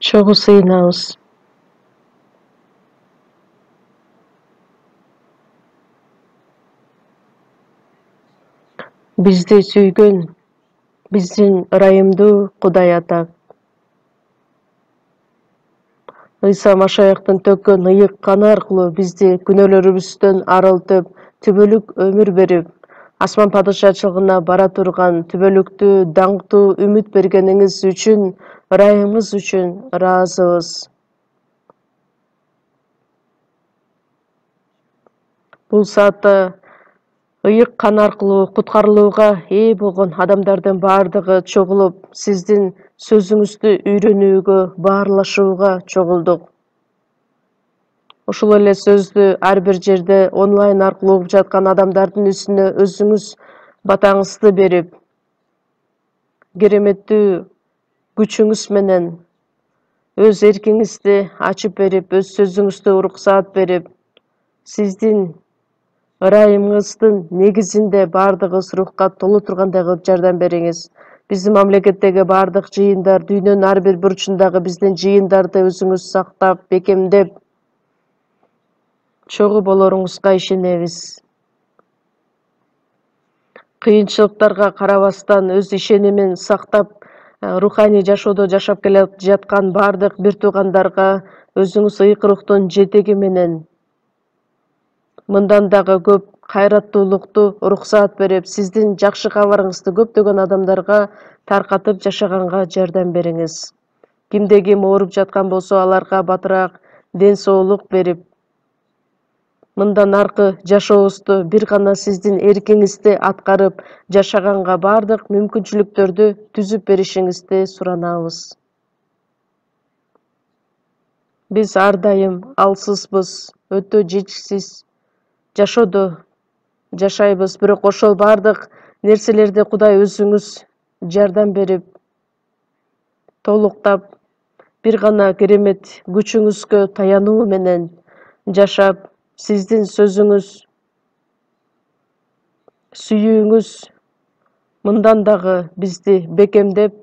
Чогуу сыйынабыз. Бизди сүйгөн, биздин ырайымдуу Кудай Ата. Ыйса Машаяктын төккөн ыйык каны аркылуу бизди күнөөлөрүбүздөн арылтып, түбөлүк өмүр берип, асман падышачылыгына бара турган түбөлүктүү даңктуу үмүт бергениңиз үчүн, ырайымыбыз үчүн ыраазыбыз. Бул саатта ыйык кан аркылуу куткарылууга ээ болгон адамдардын баардыгы чогулуп, сиздин сөзүңүздү үйрөнүүгө, баарлашууга чогулдук. Ушул эле сөздү ар бир жерде онлайн аркылуу угуп жаткан адамдардын үстүнө өзүңүз батаңызды берип, кереметтүү күчүңүз менен өз эркиңизди ачып берип, өз сөзүңүздү уруксаат берип, сиздин ырайымыңыздын негизинде баардыгыбыз рухка толо тургандай кылып жардам бериңиз. Биздин мамлекеттеги баардык жыйындар, дүйнөнүн ар бир бурчундагы биздин жыйындарды өзүңүз сактап, бекемдеп, чогуу болоруңузга ишенебиз. Кыйынчылыктарга карабастан өз ишенимин сактап, руханий жашоодо жашап келе жаткан баардык бир туугандарга өзүңүз ыйык рухтун жетеги менен мындан дагы көп кайраттуулукту уруксаат берип, сиздин жакшы кабарыңызды көптөгөн адамдарга таркатып жашаганга жардам бериңиз. Кимде ким ооруп жаткан болсо, аларга батыраак ден соолук берип, мындан аркы жашообузду бир гана сиздин эркиңизди аткарып жашаганга баардык мүмкүнчүлүктөрдү түзүп беришиңизди суранабыз. Биз ар дайым алсызбыз, өтө жетишсиз жашоодо жашайбыз, бирок ошол баардык нерселерди Кудай өзүңүз жардам берип, толуктап, бир гана керемет күчүңүзгө таянуу менен жашап, сиздин сөзүңүз, сүйүүңүз мындан дагы бизди бекемдеп,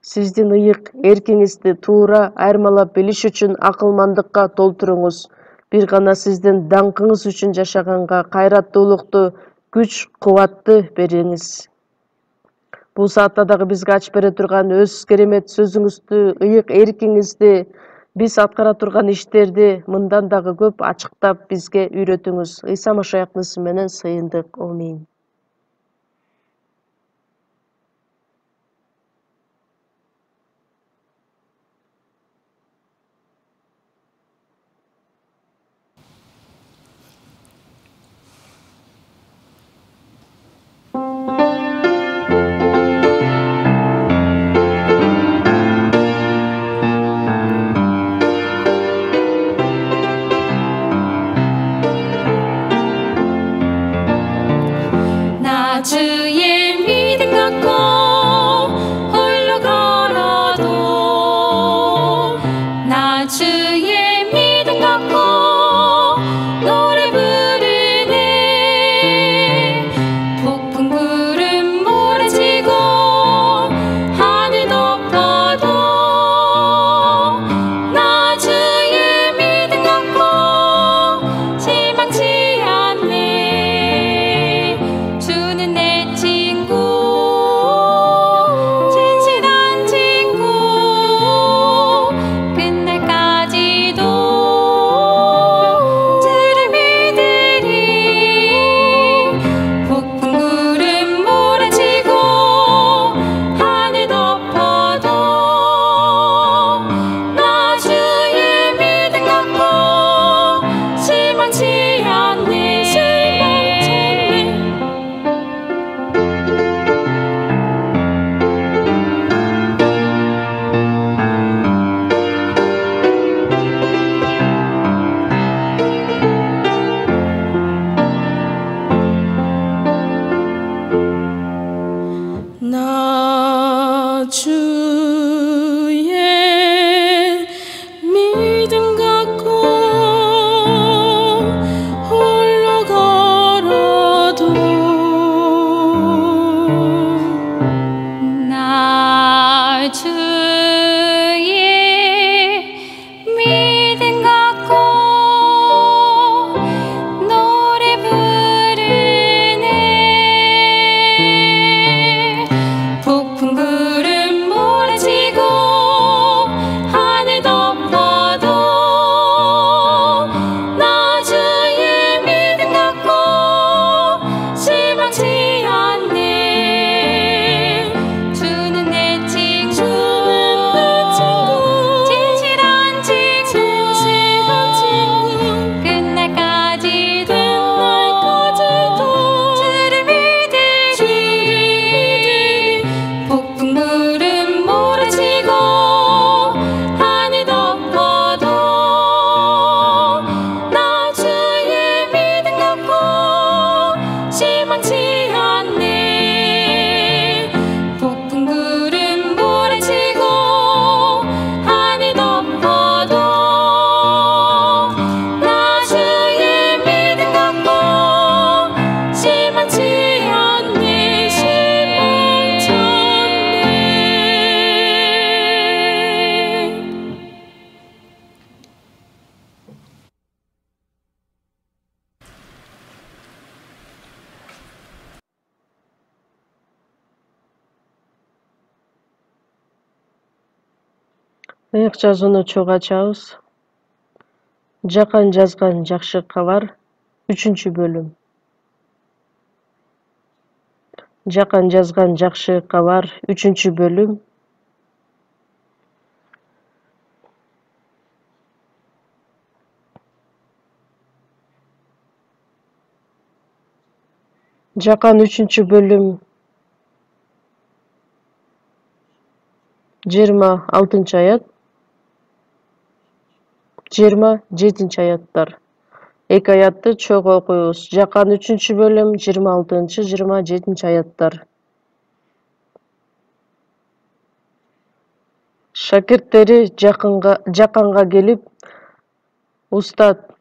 сиздин ыйык эркиңизди туура айырмалап билиш үчүн акылмандыкка толтуруңуз. Бир гана сиздин даңкыңыз үчүн жашаганга кайраттуулукту, күч, кубатты бериңиз. Бул саатта дагы бизге ачып бере турган өз керемет сөзүңүздү, ыйык эркиңизди, биз аткара турган иштерди мындан дагы көп ачыктап бизге үйрөтүңүз. Ыйса Машаяктын исми менен сыйындык. Амин. 나 주의 믿음 갖고 홀로 걸어도 나 주의 믿음 갖고 노래 부르네 폭풍 구름 몰아치고 하늘 덮어도 나 주의 믿음 갖고 실망치 않네 주는 내 친구 진실한 친구 끝날까지도 주를 믿으리 폭풍 구름 몰아치고 하늘 덮어도 나 주의 믿음 갖고 실망치 않네 Ыйык жазууну чогуу ачабыз. Жакан жазган жакшы кабар 3-бөлүм. Жакан жазган жакшы кабар 3-бөлүм. Жакан 3-бөлүм 26-аят, 27-аяттар. Эки аятты чогуу окуйбуз. Жакан 3-бөлүм 26-27-аяттар. Шакирттери Жаканга келип, Устат,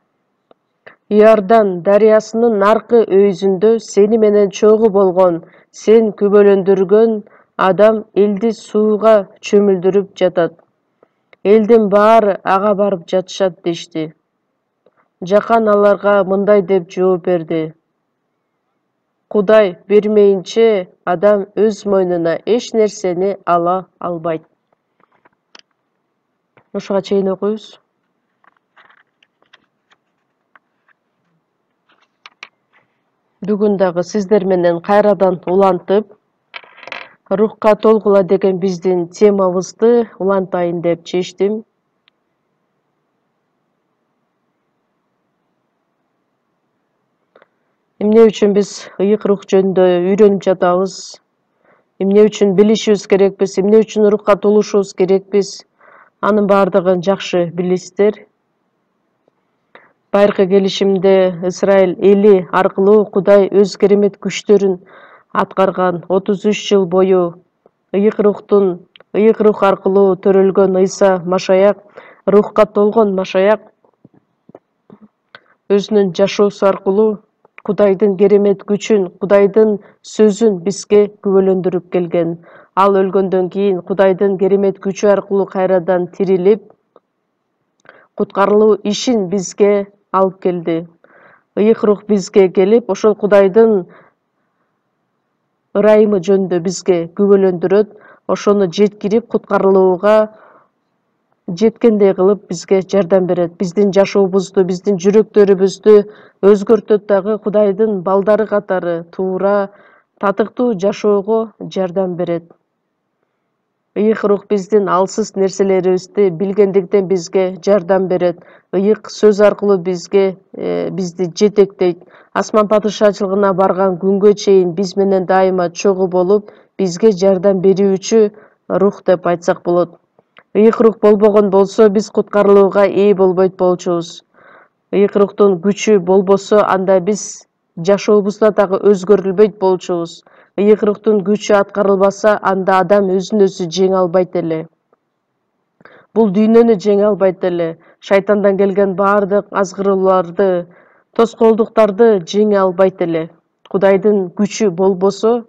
Иордан дарыясынын наркы өйүзүндө сени менен чогуу болгон, сен күбөлөндүргөн адам элди сууга чөмүлдүрүп жатат. Элдин баары ага барып жатышат дешти. Жакан аларга мындай деп жооп берди. Кудай бермейинче адам өз мойнуна эч нерсени ала албайт. Ушуга чейин окуйбуз. Бүгүн дагы сиздер менен кайрадан улантып, рухка толгула деген биздин темабызды улантайын деп чечтим. Эмне үчүн биз ыйык рух жөнүндө үйрөнүп жатабыз? Эмне үчүн билишибиз керекпиз? Эмне үчүн рухка толушубуз керекпиз? Анын баардыгын жакшы билесиздер. Байыркы келишимде Израиль эли аркылуу Кудай өз керемет күчтөрүн аткарган 33 жыл бою ыйык рух аркылуу төрөлгөн Ыйса Машаяк, рухка толгон Машаяк өзүнүн жашоосу аркылуу Кудайдын керемет күчүн, Кудайдын сөзүн бизге күбөлөндүрүп келген. Ал өлгөндөн кийин Кудайдын керемет күчү аркылуу кайрадан тирилип, куткарылуу ишин бизге алып келди. Ыйык рух бизге келип, ошол Кудайдын ырайымы жөнүндө бизге күбөлөндүрөт, ошону жеткирип, куткарылууга жеткендей кылып бизге жардам берет. Биздин жашообузду, биздин жүрөктөрүбүздү өзгөртөт дагы, Кудайдын балдары катары туура, татыктуу жашоого жардам берет. Ыйык рух биздин алсыз нерселерибизди билгендиктен бизге жардам берет. Ыйык сөз аркылуу бизди жетектейт. Асман падышачылыгына барган күнгө чейин биз менен дайыма чогуу болуп, бизге жардам берүүчү рух деп айтсак болот. Ыйык рух болбогон болсо, биз куткарылууга ээ болбойт болчубуз. Ыйык рухтун күчү болбосо, анда биз жашообузда дагы өзгөрүлбөйт болчубуз. Ыйык рухтун күчү аткарылбаса, анда адам өзүн өзү жеңе албайт эле. Бул дүйнөнү жеңе албайт эле. Шайтандан келген баардык азгырууларды, тоскоолдуктарды жеңе албайт эле. Кудайдын күчү болбосо,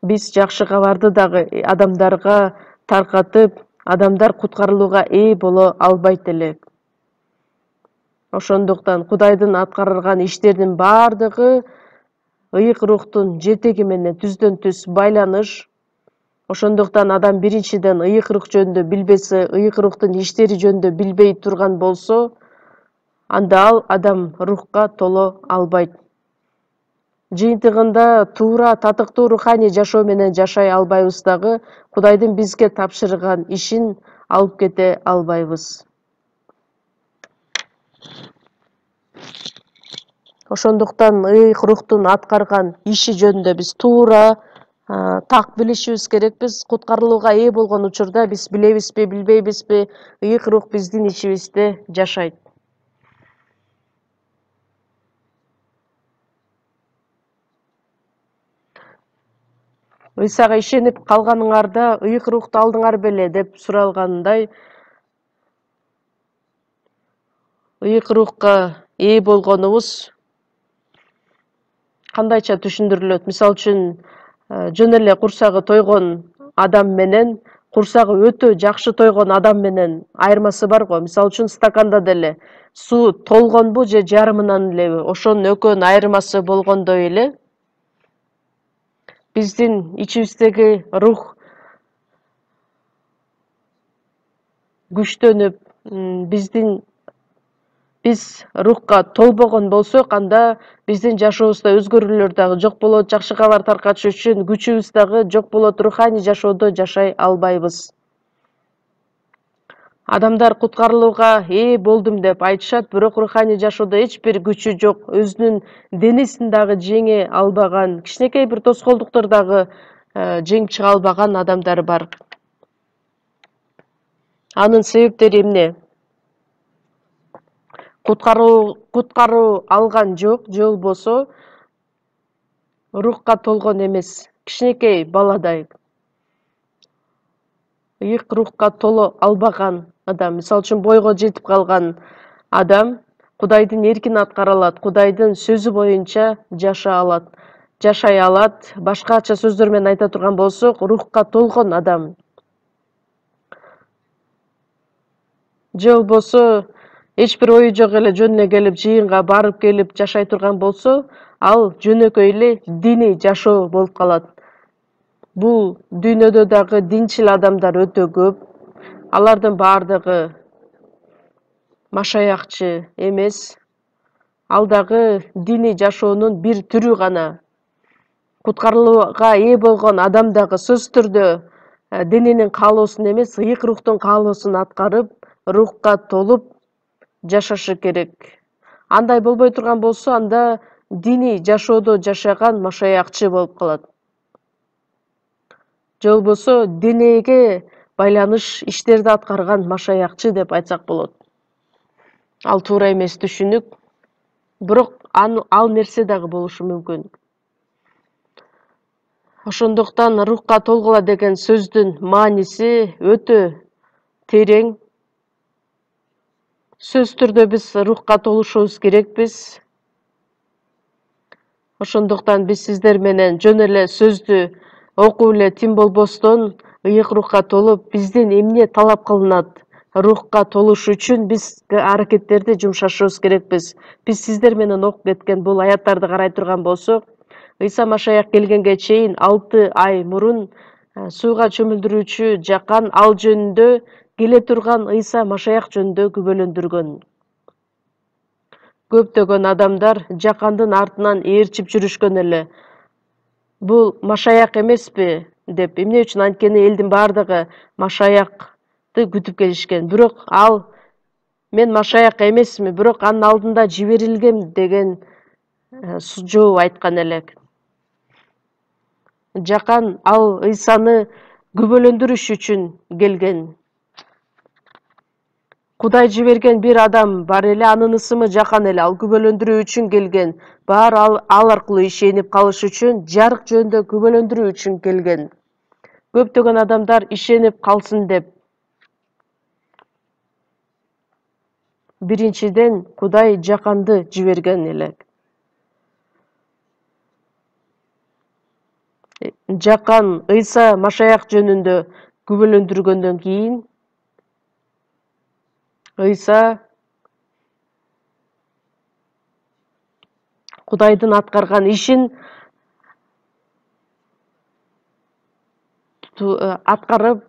биз жакшы кабарды дагы адамдарга таркатып, адамдар куткарылууга ээ боло албайт эле. Ошондуктан Кудайдын аткарган иштеринин баардыгы ыйык рухтун жетеги менен түздөн түз байланыш. Ошондуктан адам биринчиден ыйык рух жөнүндө билбесе, ыйык рухтун иштери жөнүндө билбей турган болсо, анда ал адам рухка толо албайт. Жыйынтыгында туура, татыктуу руханий жашоо менен жашай албайбыз дагы, Кудайдын бизге тапшырган ишин алып кете албайбыз. Ошондуктан ыйык рухтун аткарган иши жөнүндө биз туура так билишибиз керекпиз. Куткарылууга ээ болгон учурда биз билебизби, билбейбизби, ыйык рух биздин ичибизде жашайт. Ыйсага ишенип калганыңарда ыйык рухту алдыңар беле деп суралгандай, ыйык рухка ээ болгонубуз кандайча түшүндүрүлөт? Мисалы үчүн, жөн эле курсагы тойгон адам менен курсагы өтө жакшы тойгон адам менен айырмасы бар го. Мисалы үчүн стаканда деле суу толгонбу же жарымынан элеби? Ошонун экөөнүн айырмасы болгондой эле биздин ичибиздеги рух күчтөнүп, биз рухка толбогон болсок, анда биздин жашообузда өзгөрүүлөр дагы жок болот, жакшы кабар таркатыш үчүн күчүбүз дагы жок болот, руханий жашоодо жашай албайбыз. Адамдар куткарылууга ээ болдум деп айтышат, бирок руханий жашоодо эч бир күчү жок, өзүнүн денесин дагы жеңе албаган, кичинекей бир тоскоолдуктор дагы жеңип чыга албаган адамдар бар. Анын себептери эмне? Куткаруу алган жок, же болбосо рухка толгон эмес. Кичинекей баладай ыйык рухка толо албаган адам, мисалы үчүн бойго жетип калган адам Кудайдын эркин аткара алат, Кудайдын сөзү боюнча жашай алат. Башкача сөздөр менен айта турган болсок, рухка толгон адам. Же болбосо эч бир ою жок эле жөнүнө келип, жыйынга барып келип жашай турган болсо, ал жөнөкөй эле диний жашоо болуп калат. Бул дүйнөдө дагы динчил адамдар өтө көп. Алардын баардыгы машаякчы эмес. Ал дагы диний жашоонун бир түрү гана. Куткарылууга ээ болгон адам дагы сөзсүз түрдө дененин каалоосун эмес, ыйык рухтун каалоосун аткарып, рухка толуп жашашы керек. Андай болбой турган болсо, анда диний жашоодо жашаган машаякчы болуп калат. Же болбосо денеге байланыш иштерди аткарган машаякчы деп айтсак болот. Ал туура эмес түшүнүк, бирок ал нерсе дагы болушу мүмкүн. Ошондуктан рухка толгула деген сөздүн мааниси өтө терең. Сөзсүз түрдө биз рухка толушубуз керекпиз. Ошондуктан биз сиздер менен жөн эле сөздү окуп эле тим болбостон, ыйык рухка толуп, бизден эмне талап кылынат? Рухка толуш үчүн биз аракеттерди жумшашыбыз керекпиз. Биз сиздер менен окуп кеткен бул аяттарды карай турган болсок, Ыйса Машаяк келгенге чейин 6 ай мурун сууга чөмүлдүрүүчү Жакан ал жөнүндө келе турган Ыйса Машаяк жөнүндө күбөлөндүргөн. Көптөгөн адамдар Жакандын артынан ээрчип жүрүшкөн эле. Бул Машаяк эмеспи деп, эмне үчүн? Анткени элдин баардыгы Машаякты күтүп келишкен. Бирок ал мен Машаяк эмесмин, бирок анын алдында жиберилгем деген жооп айткан эле. Жакан ал Ыйсаны күбөлөндүрүш үчүн келген. Кудай жиберген бир адам бар эле, анын ысымы Жакан эле. Ал күбөлөндүрүү үчүн келген. Баары ал аркылуу ишенип калыш үчүн, жарык жөнүндө күбөлөндүрүү үчүн келген. Көптөгөн адамдар ишенип калсын деп. Биринчиден Кудай Жаканды жиберген эле. Жакан Ыйса Машаяк жөнүндө күбөлөндүргөндөн кийин Ыйса Кудайдын аткарган ишин аткарып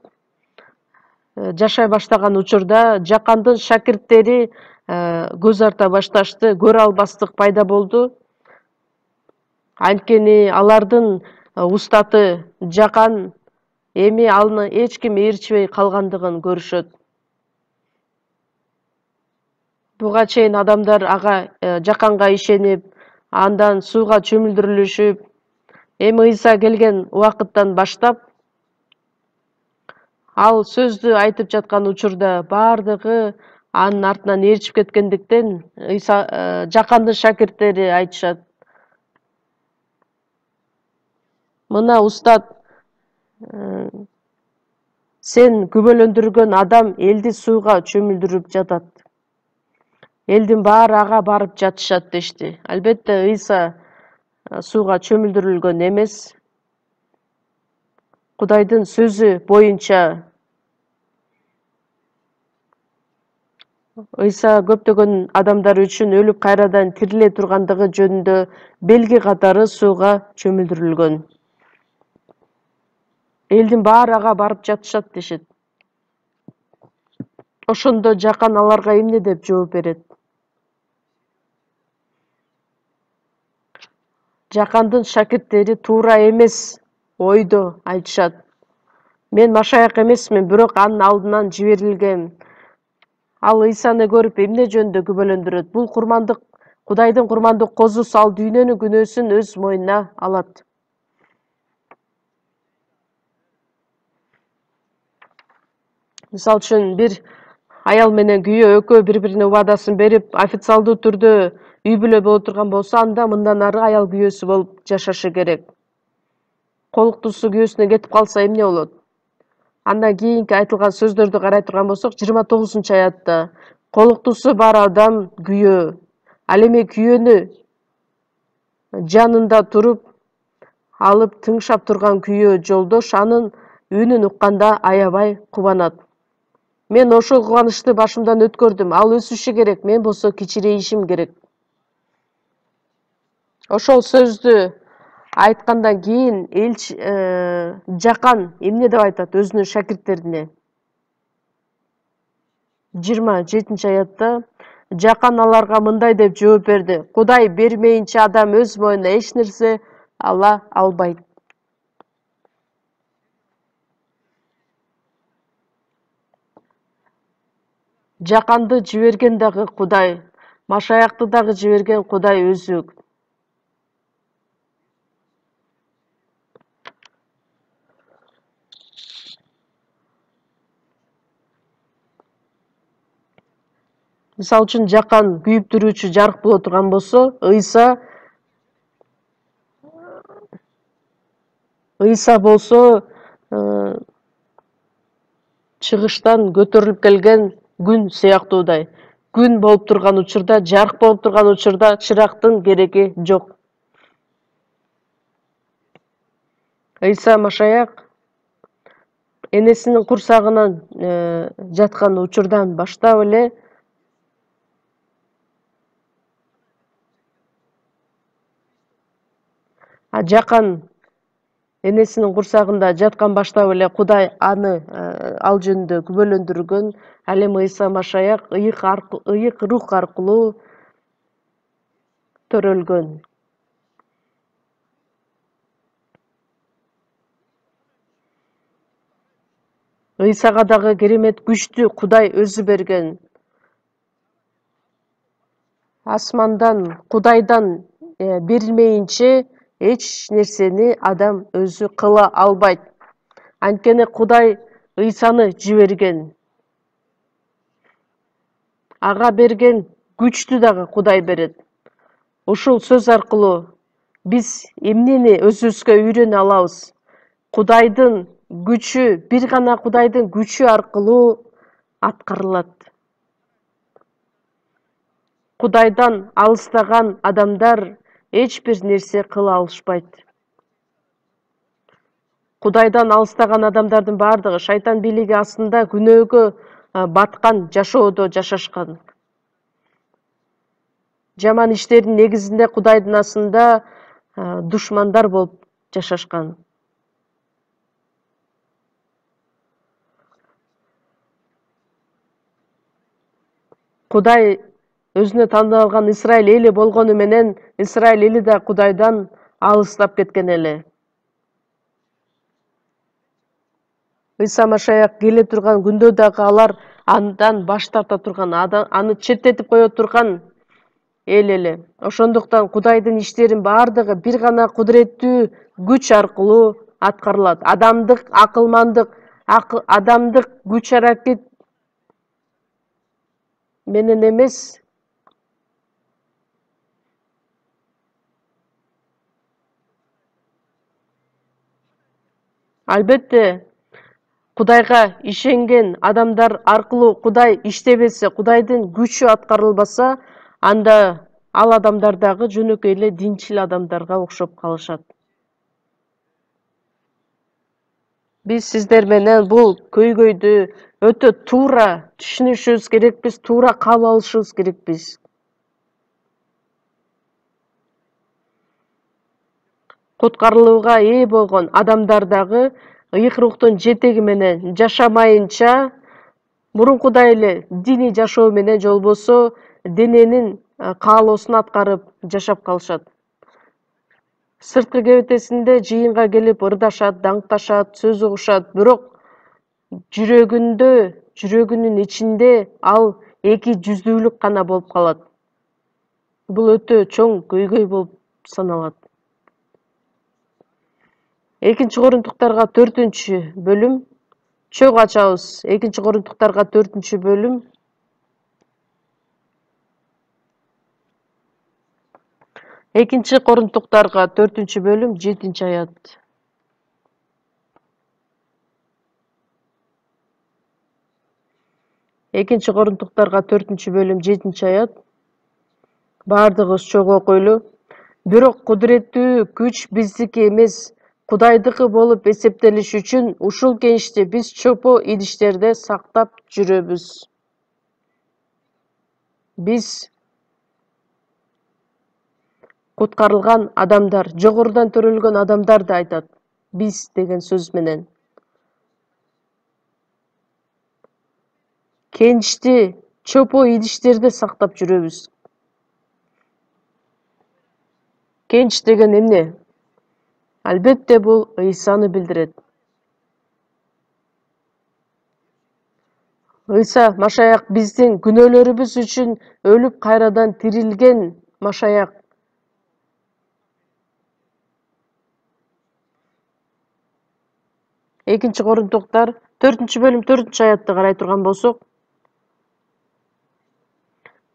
жашай баштаган учурда Жакандын шакирттери көз арта башташты, көрө албастык пайда болду. Анткени алардын устаты Жакан эми аны эч ким ээрчибей калгандыгын көрүшөт. Буга чейин адамдар Жаканга ишенип, андан сууга чөмүлдүрүлүшүп, эми Ыйса келген убакыттан баштап ал сөздү айтып жаткан учурда баардыгы анын артынан ээрчип кеткендиктен Жакандын шакирттери айтышат: мына устат, сен күбөлөндүргөн адам элди сууга чөмүлдүрүп жатат. Элдин баары ага барып жатышат дешти. Албетте Ыйса сууга чөмүлдүрүлгөн эмес. Кудайдын сөзү боюнча Ыйса көптөгөн адамдар үчүн өлүп кайрадан тириле тургандыгы жөнүндө белги катары сууга чөмүлдүрүлгөн. Элдин баары ага барып жатышат дешет. Ошондо Жакан аларга эмне деп жооп берет? Жакандын шакирттери туура эмес ойдо айтышат. Мен Машаяк эмесмин, бирок анын алдынан жиберилгем. Ал Ыйсаны көрүп эмне жөнүндө күбөлөндүрөт? Бул курмандык, Кудайдын курмандык козусу, ал дүйнөнүн күнөөсүн өз мойнуна алат. Мисалы үчүн бир аял менен күйөө экөө бири-бирине убадасын берип, официалдуу түрдө үй бүлө боло турган болсо, анда мындан ары аял күйөөсү болуп жашашы керек. Колуктуусу күйөөсүнө кетип калса эмне болот? Андан кийинки айтылган сөздөрдү карай турган болсок, 29-аятта колуктуусу бар адам күйөө. Ал эми күйөөнү жанында туруп алып тыңшап турган күйөө жолдош анын үнүн укканда аябай кубанат. Мен ошол кубанычты башымдан өткөрдүм. Ал өсүшү керек, мен болсо кичирейишим керек. Ошол сөздү айткандан кийин Жакан эмне деп айтат өзүнүн шакирттерине? 27-аятта Жакан аларга мындай деп жооп берди: Кудай бермейинче адам өз мойнуна эч нерсе ала албайт. Жаканды жиберген дагы Кудай, Машаякты дагы жиберген Кудай өзү. Мисалы үчүн Жакан күйүп туруучу жарык боло турган болсо, Ыйса болсо чыгыштан көтөрүлүп келген күн сыяктуудай. Күн болуп турган учурда, жарык болуп турган учурда чырактын кереги жок. Ыйса Машаяк энесинин курсагынан жаткан учурдан баштап эле Жакан энесинин курсагында жаткан баштап эле Кудай аны ал жөнүндө күбөлөндүргөн. Ал эми Ыйса Машаяк ыйык рух аркылуу төрөлгөн. Ыйсага дагы керемет күчтү Кудай өзү берген. Асмандан, Кудайдан берилмейинче эч нерсени адам өзү кыла албайт. Анткени Кудай Ыйсаны жиберген. Ага берген күчтү дагы Кудай берет. Ушул сөз аркылуу биз эмнени өзүбүзгө үйрөнө алабыз? Кудайдын күчү, бир гана Кудайдын күчү аркылуу аткарылат. Кудайдан алыстаган адамдар эч бир нерсе кыла алышпайт. Кудайдан алыстаган адамдардын бардыгы шайтан бийлиги астында күнөөгө баткан жашоодо жашашкан. Жаман иштердин негизинде Кудайдын астында душмандар болуп жашашкан. Кудай өзүнө тандап алган Израиль эли болгону менен Израиль эли да Кудайдан алыстап кеткен эле. Ыйса Машаяк келе турган күндө дагы алар андан баш тарта турган, аны четтетип кое турган эл эле. Ошондуктан Кудайдын иштерин бардыгы бир гана кудуреттүү күч аркылуу аткарылат. Адамдык акылмандык, адамдык күч аракет менен эмес. Албетте, Кудайга ишенген адамдар аркылуу Кудай иштебесе, Кудайдын күчү аткарылбаса, анда ал адамдар дагы жөнөкөй эле динчил адамдарга окшоп калышат. Биз сиздер менен бул көйгөйдү өтө туура түшүнүшүбүз керекпиз, туура кабыл алышыбыз керекпиз. Куткарылууга ээ болгон адамдар дагы ыйык рухтун жетеги менен жашамайынча Мурункудай эле диний жашоо менен же болбосо дененин каалоосун аткарып жашап калышат. Сырткы кебетесинде жыйынга келип ырдашат, даңкташат, сөз угушат, бирок жүрөгүнүн ичинде ал эки жүздүүлүк гана болуп калат. Бул өтө чоң көйгөй болуп саналат. Экинчи корундуктарга 4-бөлүм чөк ачабыз. Экинчи корундуктарга 4-бөлүм. Экинчи корундуктарга 4-бөлүм 7-аят. Экинчи корундуктарга 4-бөлүм 7-аят. Бардыгыбыз чогуу окуйлу. Бирок кудуреттүү күч биздики эмес, Кудайдыкы болуп эсептелиш үчүн ушул кеничте биз чопо идиштерде сактап жүрөбүз. Биз куткарылган адамдар, жогорудан төрөлгөн адамдар да айтат. Биз деген сөз менен. Кеничти чопо идиштерде сактап жүрөбүз. Кенич деген эмне? Албетте бул Ыйсаны билдирет. Ыйса Машаяк биздин күнөөлөрүбүз үчүн өлүп кайрадан тирилген Машаяк. Экинчи корундуктар 4-бөлүм 4-аятты карай турган болсок,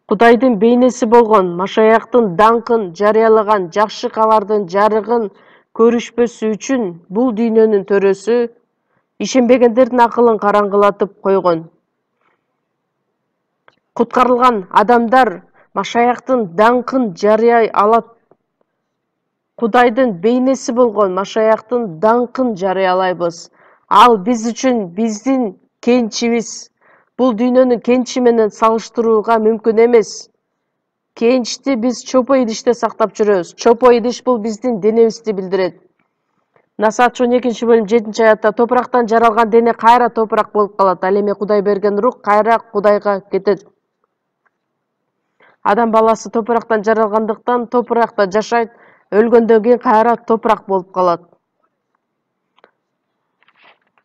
Кудайдын бейнеси болгон Машаяктын даңкын жарыялаган жакшы кабардын жарыгын көрүшпөсү үчүн бул дүйнөнүн төрөсү ишенбегендердин акылын караңгылатып койгон. Куткарылган адамдар Машаяктын даңкын жарыяй алат. Кудайдын бейнеси болгон Машаяктын даңкын жарыялайбыз. Ал биз үчүн биздин кенчибиз. Бул дүйнөнүн кенчи менен салыштырууга мүмкүн эмес. Кенчти биз чопо идиште сактап жүрөбүз. Чопо идиш бул биздин денебизди билдирет. Насаат 12-бөлүм 7-аятта топурактан жаралган дене кайра топурак болуп калат. Ал эми Кудай берген рух кайра Кудайга кетет. Адам баласы топурактан жаралгандыктан топуракта жашайт, өлгөндөн кийин кайра топурак болуп калат.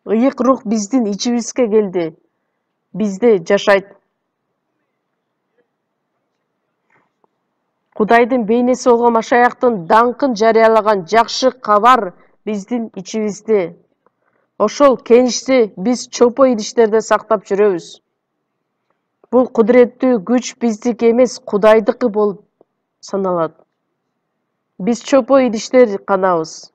Ыйык рух биздин ичибизге келди. Бизде жашайт. Кудайдын бейнеси болгон Машаяктын даңкын жарыялаган жакшы кабар биздин ичибизде. Ошол кеничти биз чопо идиштерде сактап жүрөбүз. Бул кудуреттүү күч биздики эмес, Кудайдыкы болуп саналат. Биз чопо идиштер канабыз.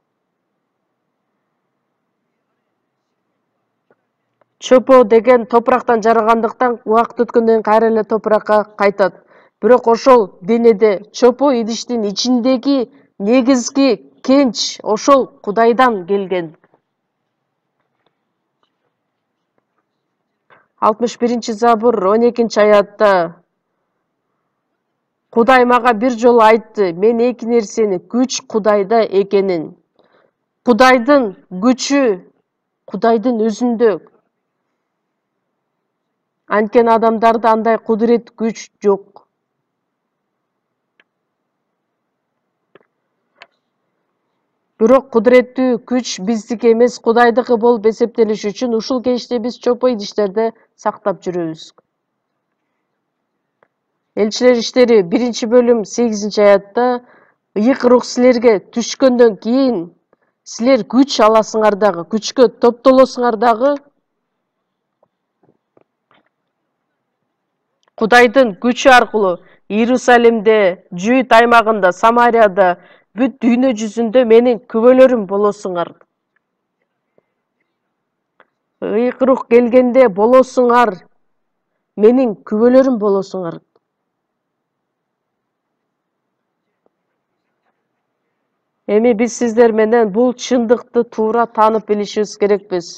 Чопо деген топурактан жаралгандыктан убакыт өткөндөн кайра эле топуракка кайтат. Бирок ошол денеде чопо идиштин ичиндеги негизги кенч ошол Кудайдан келген. 61-Забур 12-аятта Кудай мага бир жолу айтты, мен эки нерсени күч Кудайда экенин. Кудайдын күчү Кудайдын өзүндө. Анткени адамдарда андай кудурет күч жок. Бирок кудуреттүү күч биздики эмес, Кудайдыкы болуп эсептелиш үчүн ушул кеничте биз чопо идиштерде сактап жүрөбүз. Элчилер иштери 1-бөлүм 8-аятта ыйык рух силерге түшкөндөн кийин силер күч аласыңар дагы, күчкө топтолосуңар дагы. Кудайдын күчү аркылуу Иерусалимде, Жүйүт аймагында, Самарияда, бүт дүйнө жүзүндө менин күбөлөрүм болосуңар. Ыйык рух келгенде болосуңар, менин күбөлөрүм болосуңар. Эми биз сиздер менен бул чындыкты туура таанып билишибиз керекпиз.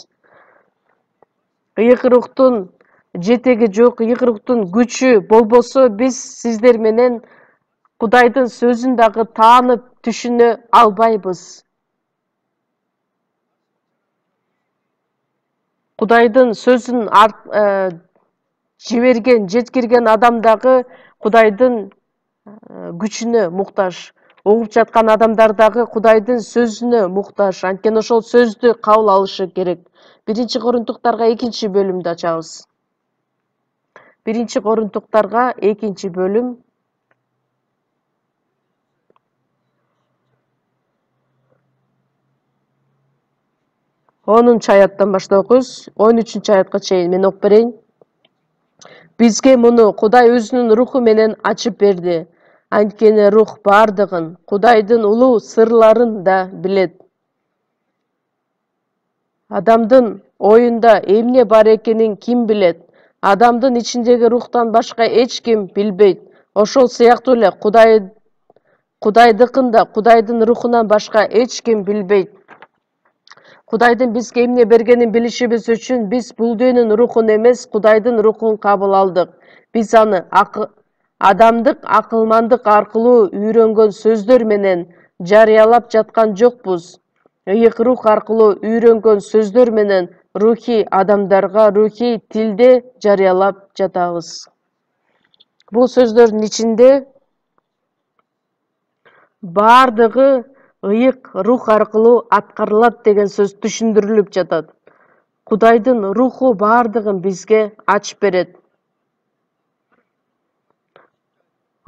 Ыйык рухтун жетеги жок, ыйык рухтун күчү болбосо биз сиздер менен Кудайдын сөзүн дагы таанып түшүнө албайбыз. Кудайдын сөзүн жиберген, жеткирген адам дагы Кудайдын күчүнө муктаж. Угуп жаткан адамдар дагы Кудайдын сөзүнө муктаж. Анткени ошол сөздү кабыл алышы керек. 1-Корунтуктарга 2-бөлүмдү ачабыз. 1-Корунтуктарга 2-бөлүм 10 аяттан баштообуз, 13 аятка чейин мен окуп берейин. Бизге муну Кудай өзүнүн руху менен ачып берди. Анткени рух бардыгын, Кудайдын улуу сырларын да билет. Адамдын оюнда эмне бар экенин ким билет? Адамдын ичиндеги рухтан башка эч ким билбейт. Ошол сыяктуу эле Кудайдыкын да Кудайдын рухунан башка эч ким билбейт. Кудайдын бизге эмне бергенин билишибиз үчүн биз бул дүйнөнүн рухун эмес, Кудайдын рухун кабыл алдык. Биз аны адамдык акылмандык аркылуу үйрөнгөн сөздөр менен жарыялап жаткан жокпуз. Ыйык рух аркылуу үйрөнгөн сөздөр менен рухий адамдарга рухий тилде жарыялап жатабыз. Бул сөздөрдүн ичинде бардыгы ыйык рух аркылуу аткарылат деген сөз түшүндүрүлүп жатат. Кудайдын руху бардыгын бизге ачып берет.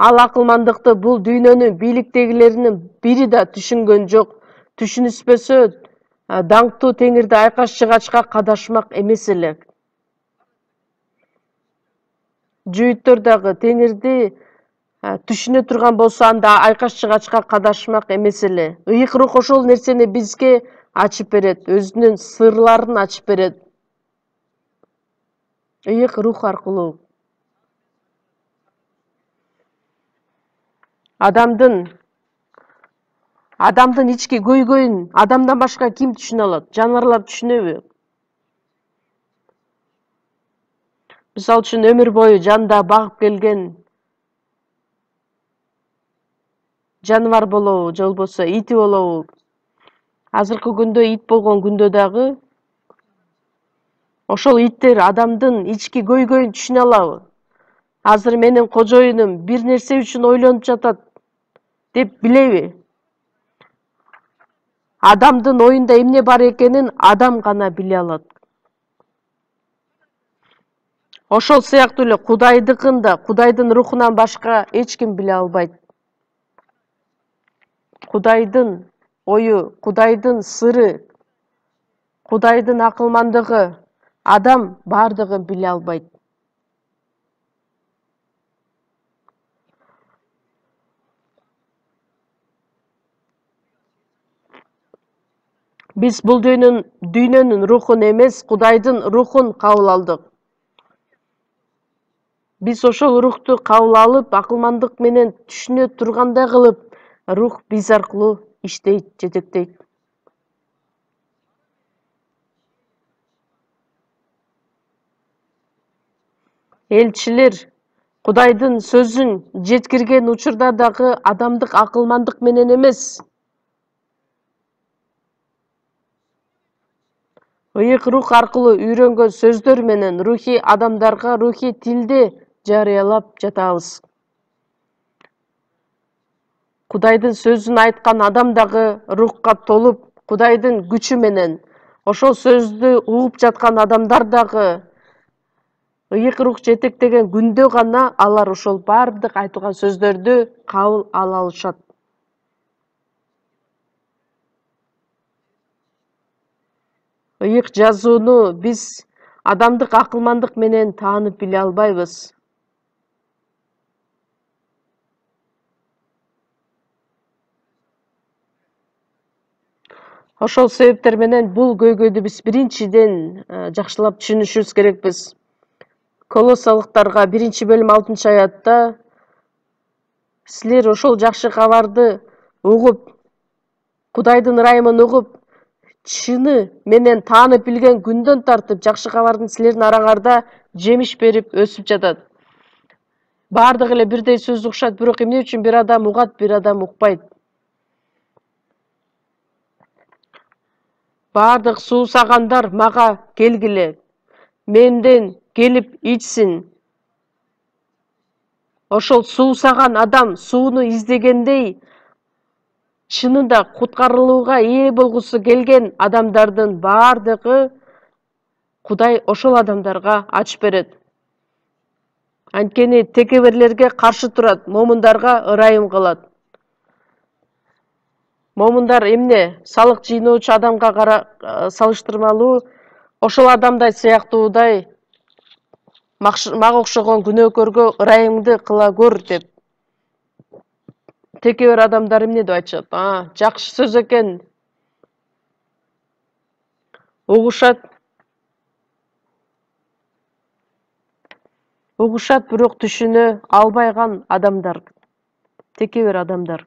Ал акылмандыкты бул дүйнөнүн бийликтегилеринин бири да түшүнгөн жок. Түшүнүшпөсө, даңктуу теңирде айкаш жыгачка кадашмак эмес эле. Жүйүттөр дагы теңирди түшүнө турган болсо, анда айкаш жыгачка кадашмак эмес эле. Ыйык рух ошол нерсени бизге ачып берет, өзүнүн сырларын ачып берет. Ыйык рух аркылуу. Адамдын ички көйгөйүн адамдан башка ким түшүнө алат? Жаныбарлар түшүнөбү? Мисалы үчүн өмүр бою жанында багып келген жаныбар болобу, же болбосо ити болобу? Азыркы күндө ит болгон күндө дагы ошол иттер адамдын ички көйгөйүн түшүнө алабы? Азыр менин кожоюнум бир нерсе үчүн ойлонуп жатат деп билеби? Адамдын оюнда эмне бар экенин адам гана биле алат. Ошол сыяктуу эле Кудайдыкын да Кудайдын рухунан башка эч ким биле албайт. Кудайдын ою, Кудайдын сыры, Кудайдын акылмандыгы адам бардыгын биле албайт. Биз бул дүйнөнүн рухун эмес, Кудайдын рухун кабыл алдык. Биз ошол рухту кабыл алып, акылмандык менен түшүнө тургандай кылып, рух биз аркылуу иштейт, жетектейт. Элчилер Кудайдын сөзүн жеткирген учурда дагы адамдык акылмандык менен эмес, ыйык рух аркылуу үйрөнгөн сөздөр менен рухий адамдарга рухий тилде жарыялап жатабыз. Кудайдын сөзүн айткан адам дагы рухка толуп, Кудайдын күчү менен, ошол сөздү угуп жаткан адамдар дагы ыйык рух жетектеген күндө гана алар ошол бардык айтылган сөздөрдү кабыл ала алышат. Ыйык жазууну биз адамдык акылмандык менен таанып биле албайбыз. Ошол себептер менен бул көйгөйдү биз биринчиден жакшылап түшүнүшүбүз керекпиз. Колоссалыктарга 1-бөлүм 6 аятта силер ошол жакшы кабарды угуп, Кудайдын ырайымын угуп, чыны менен таанып билген күндөн тартып жакшы кабардын силердин араңарда жемиш берип өсүп жатат. Бардыгы эле бирдей сөз укшат, бирок эмне үчүн бир адам угат, бир адам укпайт? Бардык суусагандар мага келгиле, менден келип ичсин. ошол суусаган адам сууну издегендей чынында куткарылууга ээ болгусу келген адамдардын баардыгы Кудай ошол адамдарга ачып берет. Анткени текеберлерге каршы турат, момундарга ырайым кылат. Момундар эмне? Салык жыйноочу адамга салыштырмалуу ошол адамдай сыяктуудай мага окшогон күнөөкөргө ырайымды кыла көр деп. Текебер адамдар эмне деп айтышат? Жакшы сөз экен. Угушат, бирок түшүнө албайган адамдар. Текебер адамдар.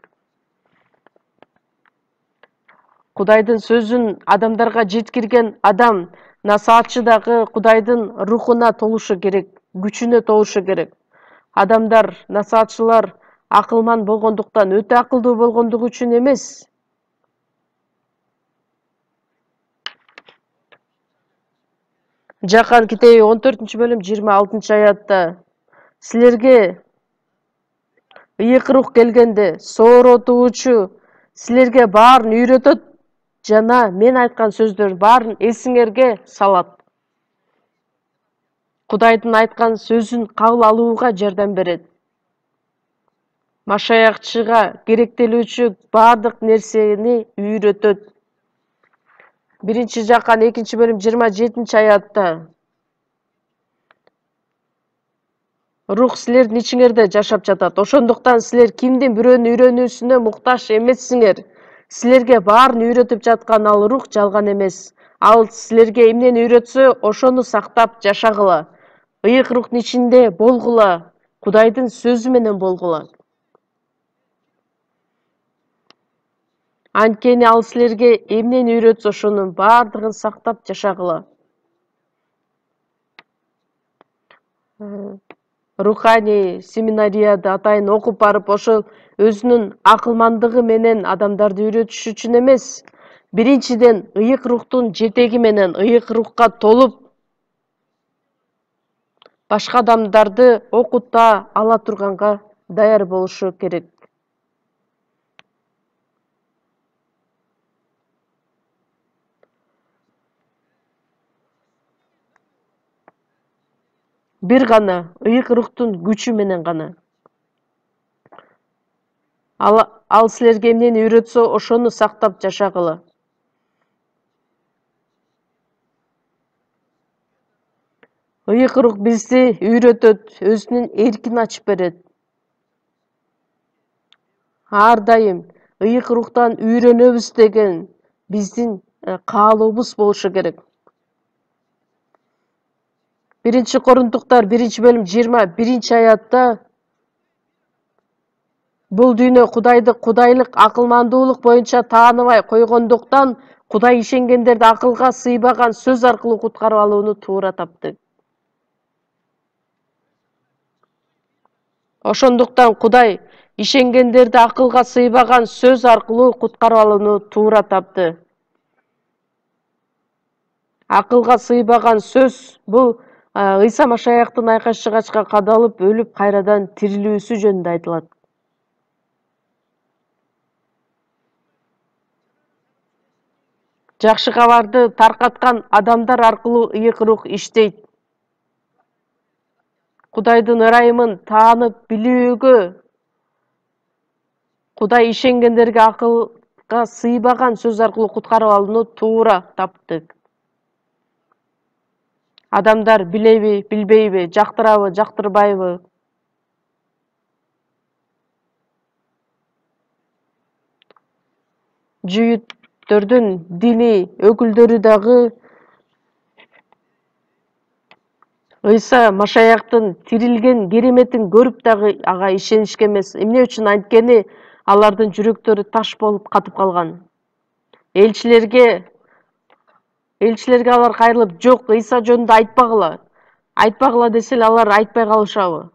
Кудайдын сөзүн адамдарга жеткирген адам насаатчы дагы Кудайдын рухуна толушу керек, күчүнө толушу керек. Адамдар, насаатчылар акылман болгондуктан, өтө акылдуу болгондугу үчүн эмес. Жакан китеби 14-бөлүм 26-аятта силерге ыйык рух келгенде сооротуучу силерге баарын үйрөтөт жана мен айткан сөздөрдүн баарын эсиңерге салат. Кудайдын айткан сөзүн кабыл алууга жардам берет. Машаякчыга керектелүүчү баардык нерсени үйрөтөт. 1-Жакан 2-бөлүм 27-аятта рух силердин ичиңерде жашап жатат. Ошондуктан силер кимдин бирөөнүн үйрөнүүсүнө муктаж эмессиңер. Силерге баарын үйрөтүп жаткан ал рух жалган эмес. Ал силерге эмнени үйрөтсө, ошону сактап жашагыла. Ыйык рухтун ичинде болгула. Кудайдын сөзү менен болгула. Анткени ал силерге эмнени үйрөтсө, ошонун баардыгын сактап жашагыла. Руханий семинарияда атайын окуп барып, ошол өзүнүн акылмандыгы менен адамдарды үйрөтүш үчүн эмес, биринчиден ыйык рухтун жетеги менен ыйык рухка толуп, башка адамдарды окута ала турганга даяр болушу керек. Бир гана ыйык рухтун күчү менен гана. Ал силерге эмнени үйрөтсө, ошону сактап жашагыла. Ыйык рух бизди үйрөтөт, өзүнүн эркин ачып берет. Ар дайым ыйык рухтан үйрөнөбүз деген биздин каалообуз болушу керек. 1-Корунтуктар 1-бөлүм 21-аятта бул дүйнө Кудайды кудайлык акылмандуулук боюнча тааныбай койгондуктан Кудай ишенгендерди акылга сыйбаган сөз аркылуу куткарып алууну туура тапты. Ошондуктан Кудай ишенгендерди акылга сыйбаган сөз аркылуу куткарып алууну туура тапты. Акылга сыйбаган сөз бул Ыйса Машаяктын айкаш жыгачка кадалып, өлүп кайрадан тирилүүсү жөнүндө айтылат. Жакшы кабарды таркаткан адамдар аркылуу ыйык рух иштейт. Кудайдын ырайымын таанып билүүгө Кудай ишенгендерге акылга сыйбаган сөз аркылуу куткарып алууну туура тапты. Адамдар билеби, билбейби, жактырабы, жактырбайбы? Жүйүттөрдүн диний өкүлдөрү дагы Ыйса Машаяктын тирилген кереметин көрүп дагы ага ишенишкен эмес. Эмне үчүн? Анткени алардын жүрөктөрү таш болуп катып калган. Элчилерге алар кайрылып, жок, Ыйса жөнүндө айтпагыла. Айтпагыла десе эле алар айтпай калышабы?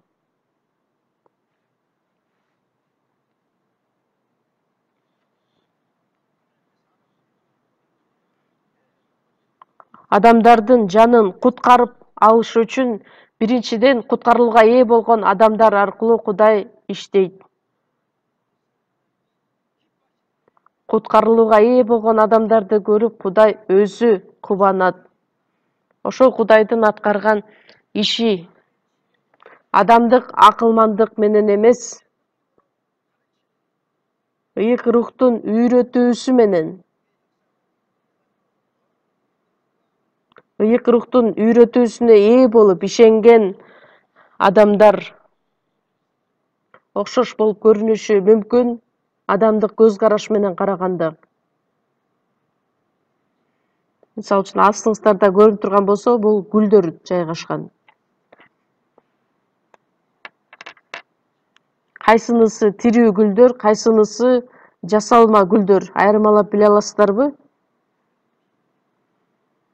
Адамдардын жанын куткарып алыш үчүн биринчиден куткарылууга ээ болгон адамдар аркылуу Кудай иштейт. Куткарылууга ээ болгон адамдарды көрүп Кудай өзү кубанат. Ошол Кудайдын аткарган иши адамдык акылмандык менен эмес, ыйык рухтун үйрөтүүсү менен. Ыйык рухтун үйрөтүүсүнө ээ болуп ишенген адамдар окшош болуп көрүнүшү мүмкүн адамдык көз караш менен караганда. Мисалы үчүн астыңыздарда көрүнүп турган болсо, бул гүлдөр жайгашкан. Кайсынысы тирүү гүлдөр, кайсынысы жасалма гүлдөр, айырмалап биле аласыздарбы?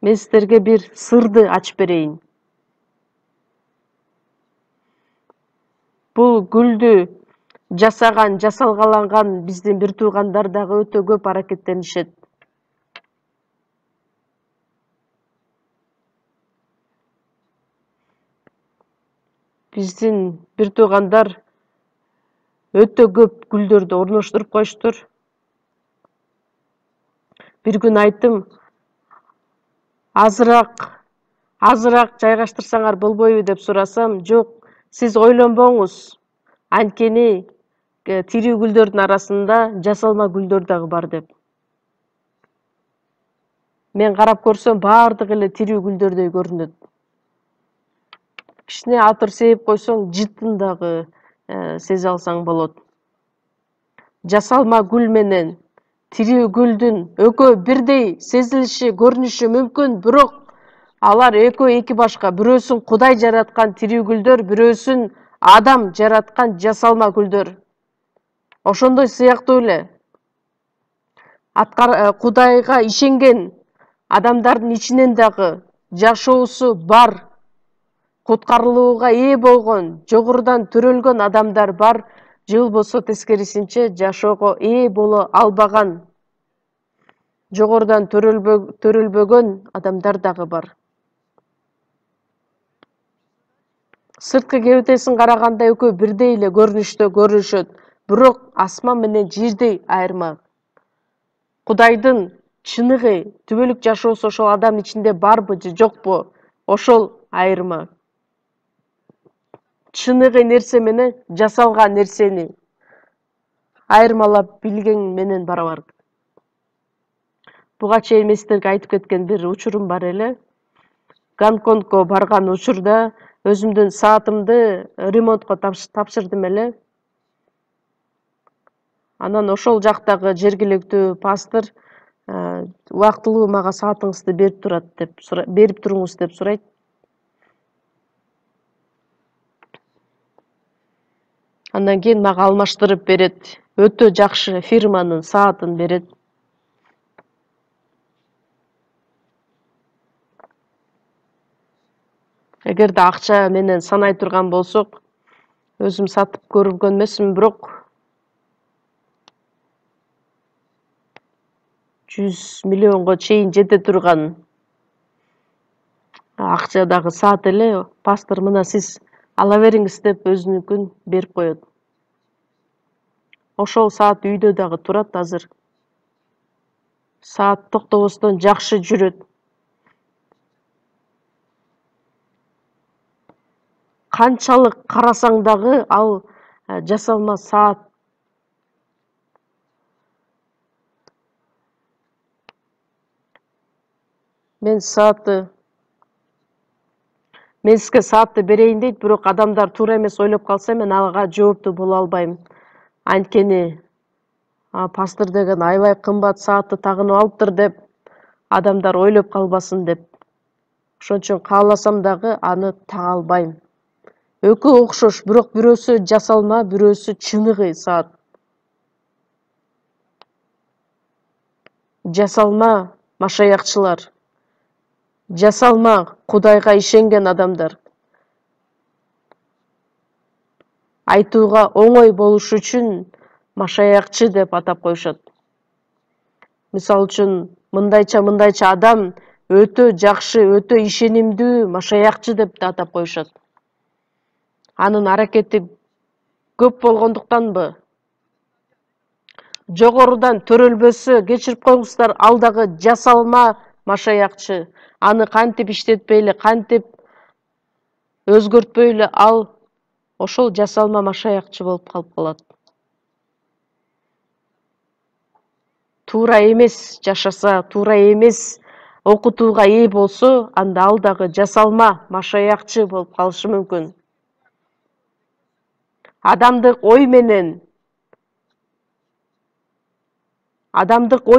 Мен сиздерге бир сырды ачып берейин. Бул гүлдү жасаган, жасалгаланган биздин бир туугандар дагы өтө көп аракеттенишет. Биздин бир туугандар өтө көп гүлдөрдү орноштуруп коюштур. Бир күн айттым, азыраак жайгаштырсаңар болбойбу деп сурасам, жок, сиз ойлонбоңуз. Анткени тирүү гүлдөрдүн арасында жасалма гүлдөр дагы бар деп. Мен карап көрсөм, баардыгы эле тирүү гүлдөрдөй көрүнөт. Кичине атыр сээп койсоң, жыттын дагы сезе алсаң болот. Жасалма гүл менен тирүү гүлдүн экөө бирдей сезилиши, көрүнүшү мүмкүн, бирок алар экөө эки башка. Бирөөсүн Кудай жараткан тирүү гүлдөр, бирөөсүн адам жараткан жасалма гүлдөр. Ошондой сыяктуу эле Кудайга ишенген адамдардын ичинен дагы жашоосу бар, куткарылууга ээ болгон, жогорудан төрөлгөн адамдар бар, же болбосо тескерисинче жашоого ээ боло албаган, жогорудан төрөлбөгөн адамдар дагы бар. Сырткы кебетесин караганда экөө бирдей эле көрүнүштө көрүнүшөт, бирок асман менен жердей айырма. Кудайдын чыныгы, түбөлүк жашоосу ошол адамдын ичинде барбы же жокпу, ошол айырма. Чыныгы нерсе менен жасалган нерсени айырмалап билген менен барабар. Буга чейин мен сиздерге айтып кеткен бир учурум бар эле. Гонконгко барган учурда өзүмдүн саатымды ремонтко тапшырдым эле. Анан ошол жактагы жергиликтүү пастор убактылуу мага саатыңызды берип туруңуз деп сурайт. Андан кийин мага алмаштырып берет. Өтө жакшы фирманын саатын берет. Эгерде акча менен санай турган болсок, өзүм сатып көргөн эмесмин, бирок 100 миллионго чейин жете турган акчадагы саат эле. Пастор, мына сиз ала бериңиз деп өзүнүкүн берип коет. Ошол саат үйдө дагы турат азыр. Саат токтобостон жакшы жүрөт. Канчалык карасаң дагы ал жасалма саат. Мен сизге саатты берейин дейт, бирок адамдар туура эмес ойлоп калса, мен ага жооптуу боло албайм. Анткени пастор деген аябай кымбат саатты тагынып алыптыр деп адамдар ойлоп калбасын деп. Ошон үчүн кааласам дагы аны тага албайм. Экөө окшош, бирок бирөөсү жасалма, бирөөсү чыныгы саат. Жасалма машаякчылар, жасалма Кудайга ишенген адамдар. Айтууга оңой болуш үчүн машаякчы деп атап коюшат. Мисалы үчүн мындайча адам өтө жакшы, өтө ишенимдүү машаякчы деп да атап коюшат. Анын аракети көп болгондуктанбы? Жогорудан төрөлбөсө, кечирип коюңуздар, ал дагы жасалма машаякчы. Аны кантип иштетпейли, кантип өзгөртпөйлү, ал ошол жасалма машаякчы болуп калып калат. Туура эмес жашаса, туура эмес окутууга ээ болсо, анда ал дагы жасалма машаякчы болуп калышы мүмкүн. Адамдык ой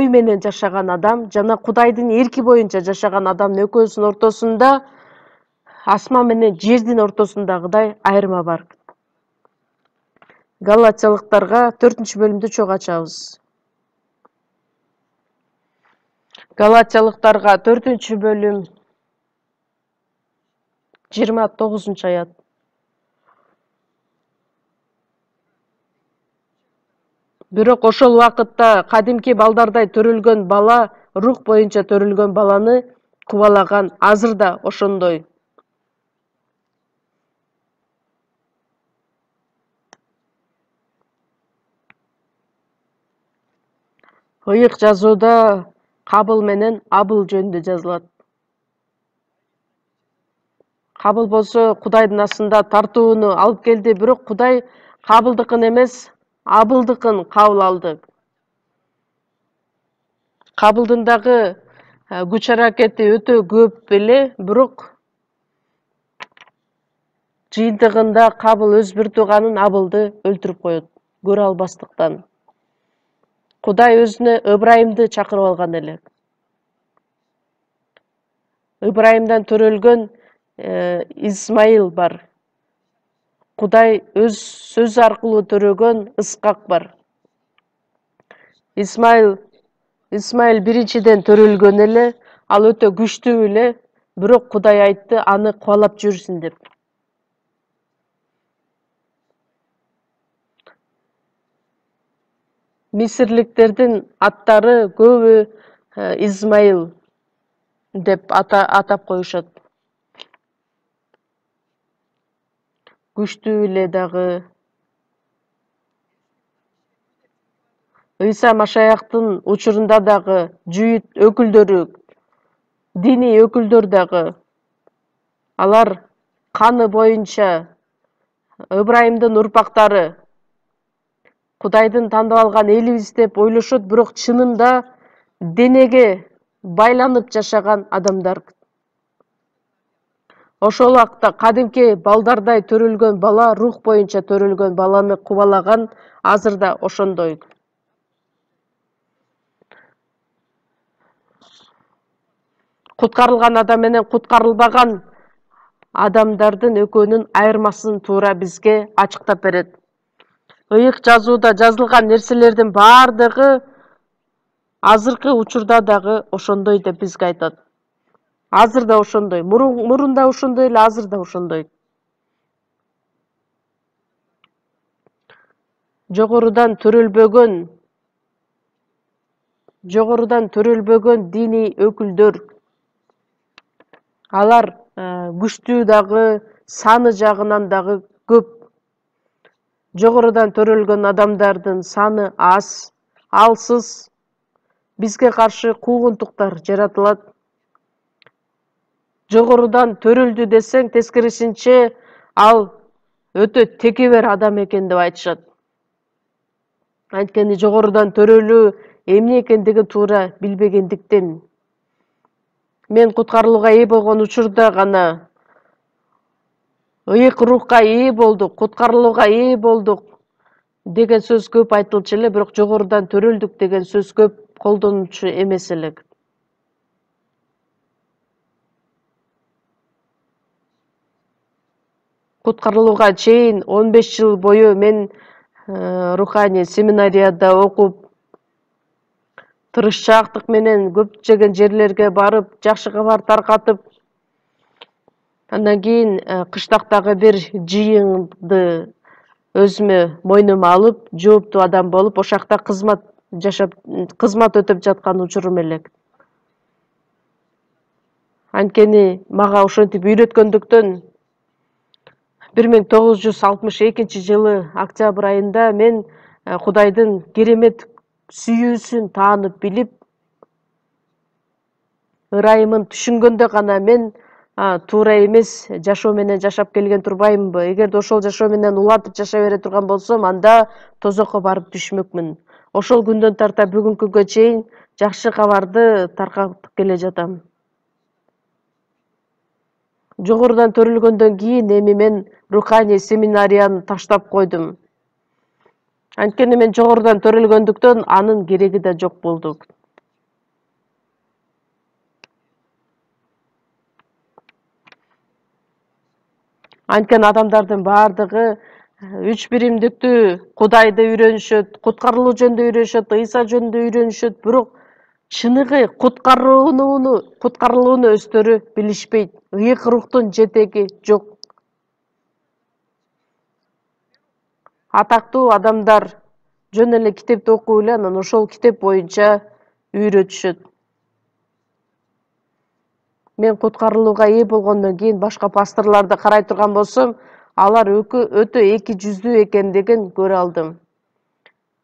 менен жашаган адам жана Кудайдын эрки боюнча жашаган адамдын экөөсүнүн ортосунда асман менен жердин ортосундагыдай айырма бар. Галатиялыктарга 4-бөлүмдү чогуу ачабыз. Галатиялыктарга 4-бөлүм 29-аят. Бирок ошол убакытта кадимки балдардай төрөлгөн бала рух боюнча төрөлгөн баланы кубалаган, азыр да ошондой. Ыйык жазууда Кабыл менен Абыл жөнүндө жазылат. Кабыл болсо Кудайдын астында тартууну алып келди, бирок Кудай Кабылдыкын эмес, Абылдыкын кабыл алды. Кабылдын дагы күч аракети өтө көп эле, бирок жыйынтыгында Кабыл өз бир тууганын Абылды өлтүрүп коет, көрө албастыктан. Кудай өзүнө Ыбрайымды чакырып алган эле. Ыбрайымдан төрөлгөн Исмаил бар. Кудай өз сөзү аркылуу төрөгөн Ыскак бар. Исмаил биринчиден төрөлгөн эле, ал өтө күчтүү эле, бирок Кудай айтты, аны кубалап жүрсүн деп. Мисирликтердин аттары көбү Измаил деп атап коюшат. Күчтүү эле дагы. Ыйса Машаяктын учурунда дагы жүйүт өкүлдөрү, диний өкүлдөр дагы, алар каны боюнча Ыбрайымдын урпактары, Кудайдын тандап алган элибиз деп ойлошот, бирок чынында денеге байланып жашаган адамдар. Ошол убакта кадимки балдардай төрөлгөн бала, рух боюнча төрөлгөн баланы кубалаган, азыр да ошондой. Куткарылган адам менен куткарылбаган адамдардын экөөнүн айырмасын туура бизге ачыктап берет. Ыйык жазууда жазылган нерселердин баардыгы азыркы учурда дагы ошондой деп бизге айтат. Азыр да ошондой, мурунда ошондой эле, азыр да ошондой. Жогорудан төрөлбөгөн диний өкүлдөр, алар күчтүү дагы, саны жагынан дагы көп. Жогорудан төрөлгөн адамдардын саны аз, алсыз, бизге каршы куугунтуктар жаратылат. Жогорудан төрөлдү десең, тескерисинче ал өтө текебер адам экен деп айтышат. Анткени жогорудан төрөлүү эмне экендиги туура билбегендиктен. Мен куткарылууга ээ болгон учурда гана ыйык рухка ээ болдук, куткарылууга ээ болдук деген сөз көп айтылчу эле, бирок жогорудан төрөлдүк деген сөз көп колдонулчу эмес эле. Куткарылууга чейин 15 жыл бою мен руханий семинарияда окуп, тырышчаактык менен көптөгөн жерлерге барып, жакшы кабар таркатып, андан кийин кыштактагы бир жыйынды өзүмө мойнума алып, жооптуу адам болуп, ошакта кызмат өтөп жаткан учурум эле. Анткени мага ошентип үйрөткөндүктөн 1962 жылы октябрь айында мен Кудайдын керемет сүйүүсүн таанып билип, ырайымын түшүнгөндө гана мен туура эмес жашоо менен жашап келген турбаймынбы? Эгерде ошол жашоо менен улантып жашай бере турган болсом, анда тозокко барып түшмөкмүн. Ошол күндөн тарта бүгүнкүгө чейин жакшы кабарды таркатып келе жатам. Жогорудан төрөлгөндөн кийин эми мен руханий семинарияны таштап койдум. Анткени мен жогорудан төрөлгөндүктөн анын кереги да жок болду. Анткени адамдардын баардыгы үч биримдиктүү Кудайды үйрөнүшөт, куткарылуу жөнүндө үйрөнүшөт, Ыйса жөнүндө үйрөнүшөт, бирок чыныгы куткарылууну өздөрү билишпейт. Ыйык рухтун жетеги жок. Атактуу адамдар жөн эле китепти окуп эле анан ошол китеп боюнча үйрөтүшөт. Мен куткарылууга ээ болгондон кийин башка пасторларды карай турган болсом, алар өтө эки жүздүү экендигин көрө алдым.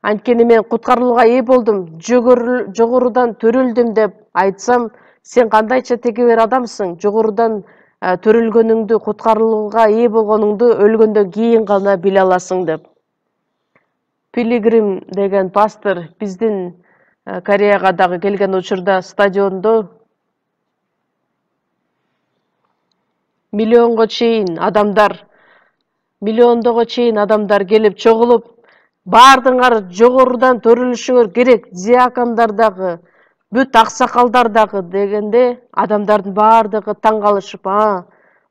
Анткени мен куткарылууга ээ болдум, жогорудан төрөлдүм деп айтсам, сен кандайча теге бир адамсың? Жогорудан төрөлгөнүңдү, куткарылууга ээ болгонуңду өлгөндөн кийин гана биле аласың деп. Пилигрим деген пастор биздин Кореяга дагы келген учурда стадиондо миллиондого чейин адамдар келип чогулуп, баардыгыңар жогорудан төрөлүшүңөр керек, диакондар дагы, бүт аксакалдар дагы дегенде, адамдардын баардыгы таң калышып,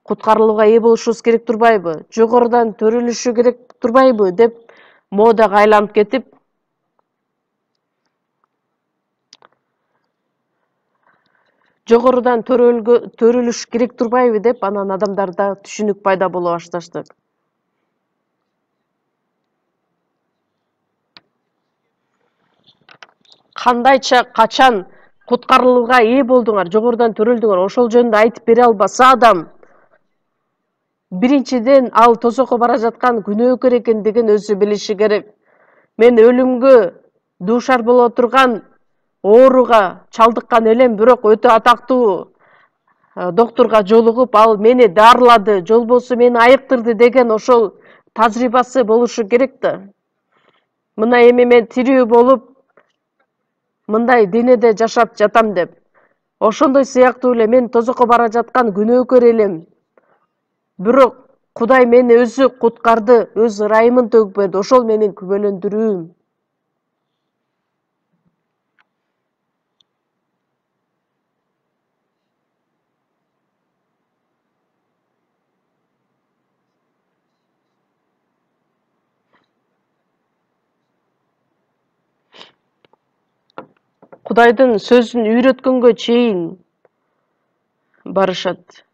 куткарылууга ээ болушубуз керек турбайбы? Жогорудан төрөлүшү керек турбайбы деп модага айланып кетип, жогорудан төрөлүш керек турбайбы деп, анан адамдарда түшүнүк пайда боло башташты. Кандайча, качан куткарылууга ээ болдуңар, жогорудан төрөлдүңөр, ошол жөнүндө айтып бере албаса адам, биринчиден ал тозокко бара жаткан күнөөкөр экендигин өзү билиши керек. Мен өлүмгө дуушар боло турган ооруга чалдыккан элем, бирок өтө атактуу доктурга жолугуп, ал мени дарылады, жолбосу мени айыктырды деген ошол тажрыйбасы болушу керек да. Мына эми мен тирүү болуп, мындай денеде жашап жатам деп. Ошондой сыяктуу эле мен тозокко бара жаткан күнөөкөр элем. Бирок Кудай мени өзү куткарды, өз ырайымын төгүп берди. Ошол менин күбөлөндүрүүм. Кудайдын сөзүн үйрөткөнгө чейин барышат.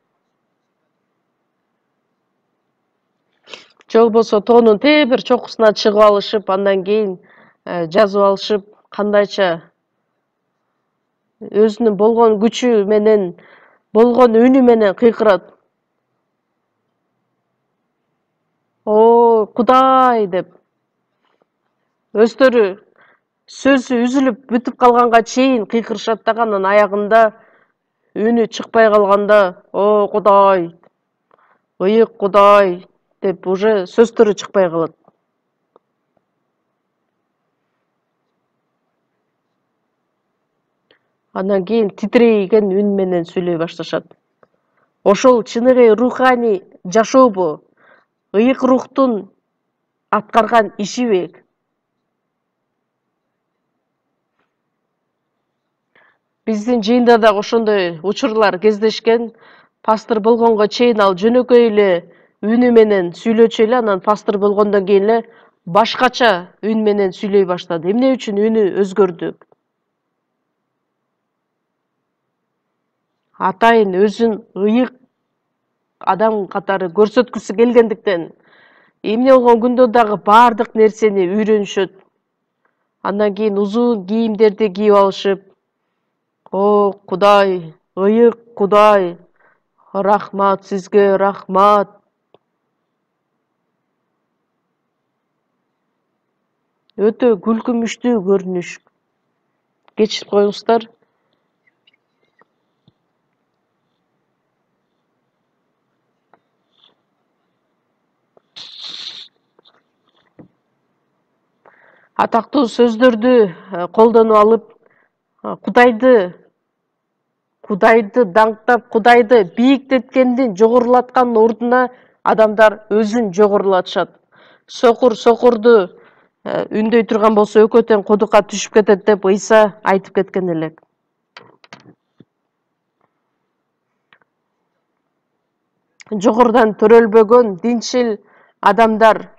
Же болбосо тоонун тебир чокусуна чыгып алышып, андан кийин жазып алышып, кандайча өзүнүн болгон күчү менен, болгон үнү менен кыйкырат. О, Кудай деп. Өздөрү сөзү үзүлүп бүтүп калганга чейин кыйкырышат дагы, анан аягында үнү чыкпай калганда, о, Кудай, ыйык Кудай деп уже сөздөрү чыкпай калат. Андан кийин титрейген үн менен сүйлөй башташат. Ошол чыныгы руханий жашообу? Ыйык рухтун аткарган ишиби? Биздин жыйында дагы ошондой учурлар кездешкен. Пастор болгонго чейин ал жөнөкөй эле үнү менен сүйлөчү эле, анан пастор болгондон кийин эле башкача үн менен сүйлөй баштады. Эмне үчүн үнү өзгөрдү? Атайын өзүн ыйык адам катары көрсөткүсү келгендиктен, эмне болгон күндө дагы баардык нерсени үйрөнүшөт. Андан кийин узун кийимдерди кийип алышып, о, Кудай, Ыйык Кудай, рахмат сизге, рахмат. Өтө күлкүмүштүү көрүнүш. Кечирип коюңуздар. Атактуу сөздөрдү колдонуп алып, Кудайды даңктап, Кудайды бийиктеткендин жогорулаткандын ордуна адамдар өзүн жогорулатышат. Сокурду үндөй турган болсо экөө тең кудукка түшүп кетет деп Ыйса айтып кеткен элек. Жогорудан төрөлбөгөн динчил адамдар,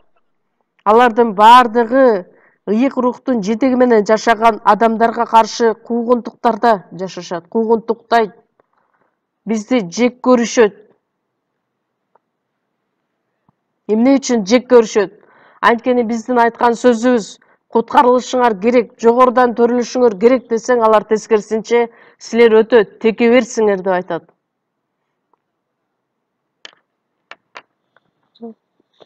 алардын баардыгы ыйык рухтун жетеги менен жашаган адамдарга каршы куугунтуктарда жашашат, куугунтуктайт, бизди жек көрүшөт. Эмне үчүн жек көрүшөт? Анткени биздин айткан сөзүбүз куткарылышыңар керек, жогорудан төрүлүшүңөр керек десең, алар тескерисинче силер өтө текеберсиңер деп айтат.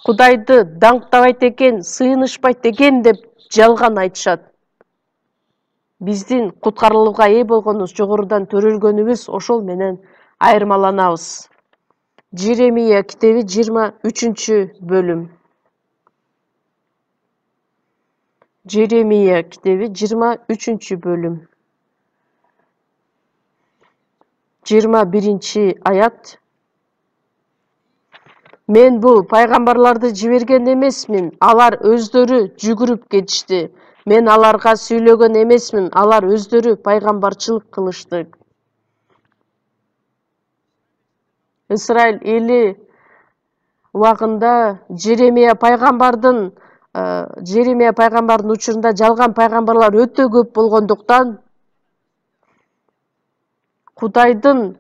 Кудайды даңктабайт экен, сыйынышпайт экен деп жалган айтышат. Биздин куткарылууга ээ болгонубуз, жогорудан төрөлгөнүбүз ошол менен айырмаланабыз. Жеремия китеби 23-бөлүм. Жеремия китеби 23-бөлүм. 21-аят. Мен бул пайгамбарларды жиберген эмесмин, алар өздөрү жүгүрүп кетишти. Мен аларга сүйлөгөн эмесмин, алар өздөрү пайгамбарчылык кылышты. Исраиль эли убагында Жеремия пайгамбардын учурунда жалган пайгамбарлар өтө көп болгондуктан Кудайдан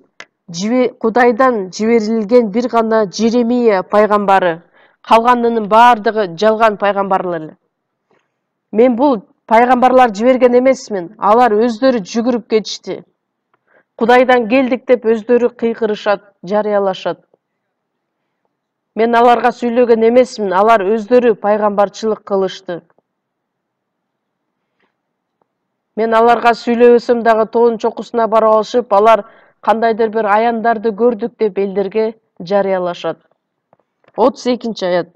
жиберилген бир гана Жеремия пайгамбары, калганынын баардыгы жалган пайгамбарлар эле. Мен бул пайгамбарлар жиберген эмесмин, алар өздөрү жүгүрүп кетишти. Кудайдан келдик деп өздөрү кыйкырышат, жарыялашат. Мен аларга сүйлөгөн эмесмин, алар өздөрү пайгамбарчылык кылышты. Мен аларга сүйлөбөсөм дагы тоонун чокусуна барып алышып, алар кандайдыр бир аяндарды көрдүк деп элдерге жарыялашат. 32-аят.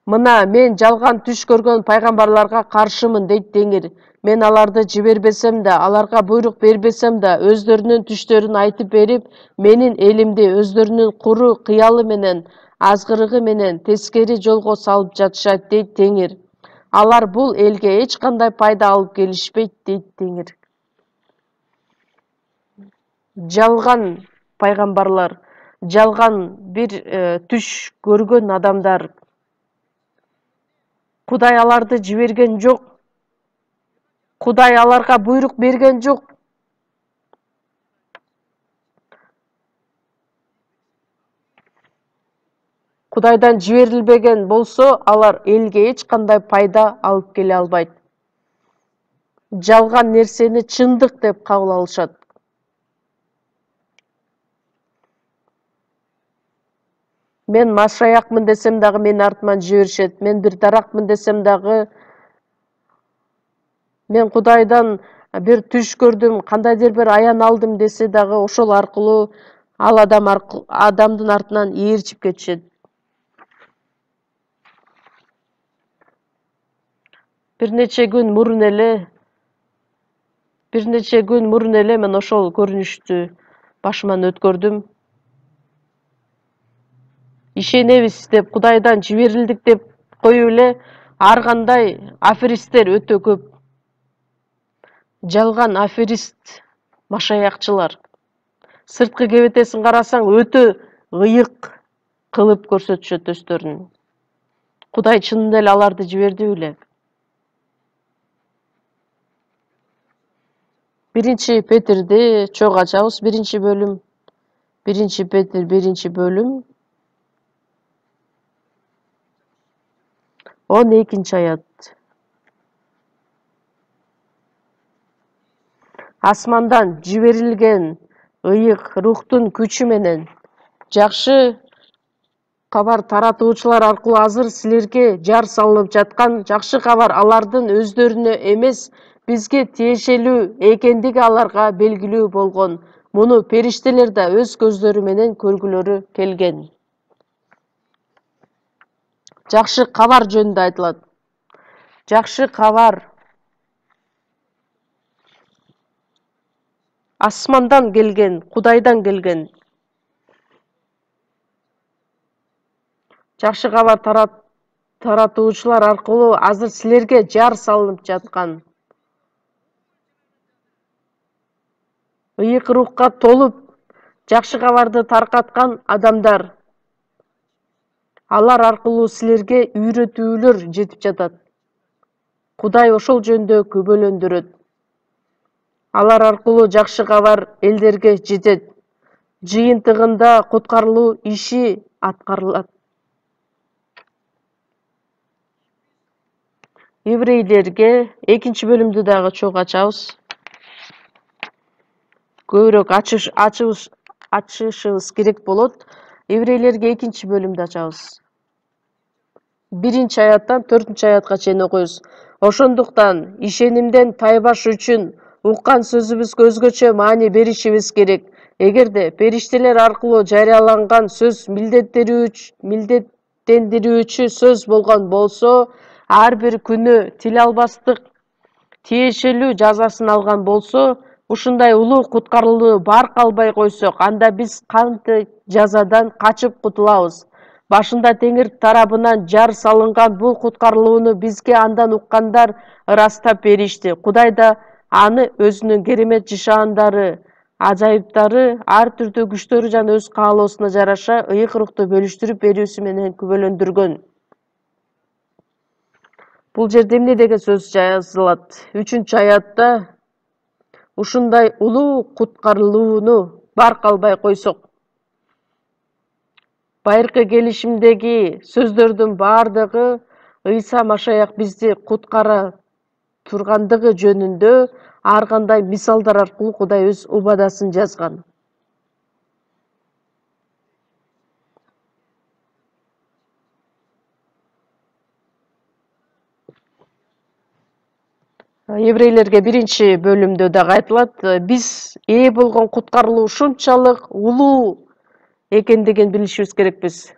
Мына мен жалган түш көргөн пайгамбарларга каршымын дейт Теңир. Мен аларды жибербесем да, аларга буйрук бербесем да, өздөрүнүн түштөрүн айтып берип, менин элимди өздөрүнүн куру кыялы менен, азгырыгы менен тескери жолго салып жатышат дейт Теңир. Алар бул элге эч кандай пайда алып келишпейт дейт Теңир. Жалган пайгамбарлар, жалган бир түш көргөн адамдар. Кудай аларды жиберген жок. Кудай аларга буйрук берген жок. Кудайдан жиберилбеген болсо, алар элге эч кандай пайда алып келе албайт. Жалган нерсени чындык деп кабыл алышат. Мен Машаякмын десем дагы мени артыман жиберишет. Мен бир даракмын десем дагы, мен Кудайдан бир түш көрдүм, кандайдыр бир аян алдым десе дагы, ошол аркылуу ал адамдын артынан ээрчип кетишет. Бир нече күн мурун эле мен ошол көрүнүштү башыман өткөрдүм. Ишенебиз деп, Кудайдан жиберилдик деп коюп эле ар кандай аферисттер өтө көп. Жалган аферист, машаякчылар. Сырткы кебетесин карасаң өтө ыйык кылып көрсөтүшөт өздөрүн. Кудай чынында эле аларды жиберди беле? 1 Петрди чогуу ачабыз, 1-бөлүм. 1 Петр 1-бөлүм. 12-аят. асмандан жиберилген ыйык рухтун күчү менен жакшы кабар таратуучулар аркылуу азыр силерге жар салынып жаткан жакшы кабар алардын өздөрүнө эмес, бизге тиешелүү экендиги аларга белгилүү болгон. Муну периштелер да өз көздөрү менен көргүлөрү келген. Жакшы кабар жөнүндө айтылат. Жакшы кабар асмандан келген, Кудайдан келген. Жакшы кабар таратуучулар аркылуу азыр силерге жар салынып жаткан. Ыйык рухка толуп, жакшы кабарды таркаткан адамдар. Алар аркылуу силерге үйрөтүүлөр жетип жатат. Кудай ошол жөнүндө күбөлөндүрөт. Алар аркылуу жакшы кабар элдерге жетет. Жыйынтыгында куткарылуу иши аткарылат. Еврейлерге 2 бөлүмдү дагы чогуу ачабыз. Көбүрөөк ачышыбыз керек болот. Еврейлерге 2 бөлүмдү ачабыз. 1-аяттан 4-аятка чейин окуйбуз. Ошондуктан ишенимден тайбаш үчүн уккан сөзүбүзгө өзгөчө маани беришибиз керек. Эгерде периштелер аркылуу жарыяланган сөз милдеттендирүүчү сөз болгон болсо, ар бир күнөө тил албастык тиешелүү жазасын алган болсо, ушундай улуу куткарылууну барк албай койсок, анда биз кантип жазадан качып кутулабыз? Башында Теңир тарабынан жар салынган бул куткарылууну бизге андан уккандар ырастап беришти. Кудай да аны өзүнүн керемет жышаандары, ажайыптары, ар түрдүү күчтөрү жана өз каалоосуна жараша ыйык рухту бөлүштүрүп берүүсү менен күбөлөндүргөн. Бул жерде эмне деген сөз жазылат? 3-аятта ушундай улуу куткарылууну барк албай койсок, байыркы келишимдеги сөздөрдүн бардыгы Ыйса Машаяк бизди куткара тургандыгы жөнүндө ар кандай мисалдар аркылуу Кудай өз убадасын жазган. Еврейлерге 1 бөлүмдө дагы айтылат. Биз ээ болгон куткарылуу ушунчалык улуу экендигин билишибиз керекпиз.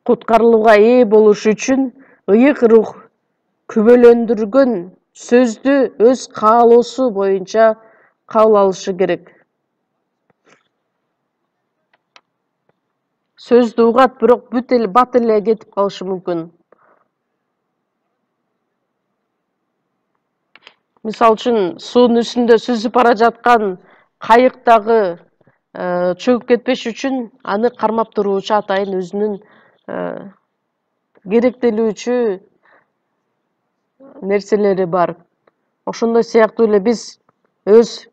Куткарылууга ээ болуш үчүн ыйык рух күбөлөндүргөн сөздү өз каалоосу боюнча кабыл алышы керек. Сөздү угат, бирок бат эле кетип калышы мүмкүн. Мисалы үчүн, суунун үстүндө сүзүп бара жаткан кайыктагы чөгүп кетпеш үчүн аны кармап туруучу атайын өзүнүн керектелүүчү нерселери бар. Ошондой сыяктуу эле биз өз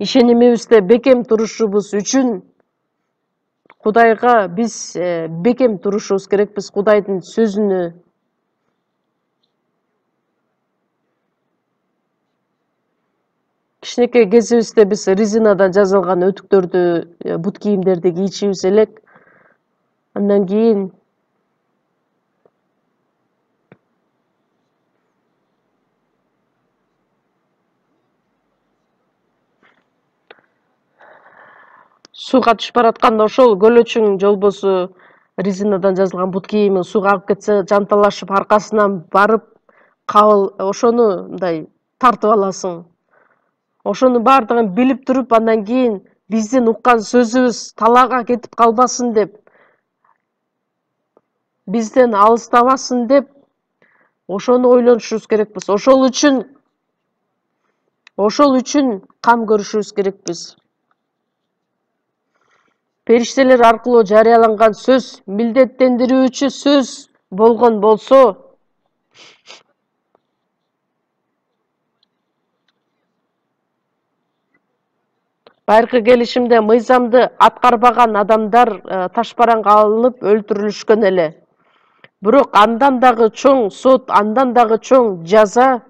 ишенимибизде бекем турушубуз үчүн Кудайга биз бекем турушубуз керекпиз, Кудайдын сөзүнө. Кичинекей кезибизде биз резинадан жасалган өтүктөрдү, бут кийимдерди кийичибиз элек. Андан кийин сууга түшүп баратканда ошол көлөчүң жолбосу резинадан жазылган бут кийими сууга агып кетсе, жанталашып аркасынан барып ошону мындай тартып аласың. Ошонун бардыгын билип туруп, андан кийин биздин уккан сөзүбүз талаага кетип калбасын деп, бизден алыстабасын деп, ошону ойлонушубуз керекпиз. Ошол үчүн кам көрүшүбүз керекпиз. Периштелер аркылуу жарыяланган сөз милдеттендирүүчү сөз болгон болсо, Байыркы келишимде мыйзамды аткарбаган адамдар ташбаранга алынып өлтүрүлүшкөн эле. Бирок андан дагы чоң сот, андан дагы чоң жаза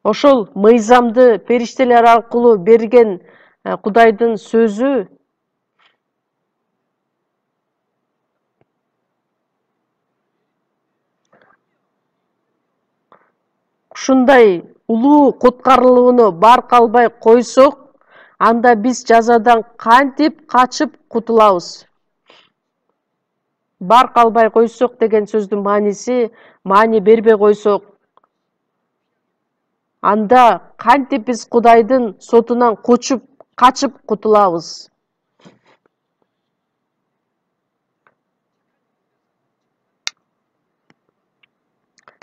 ошол мыйзамды периштелер аркылуу берген Кудайдын сөзү ушундай улуу куткарылууну барк албай койсок, анда биз жазадан кантип качып кутулабыз? Барк албай койсок деген сөздүн маани бербей койсок, анда кантип биз Кудайдын сотунан качып кутулабыз?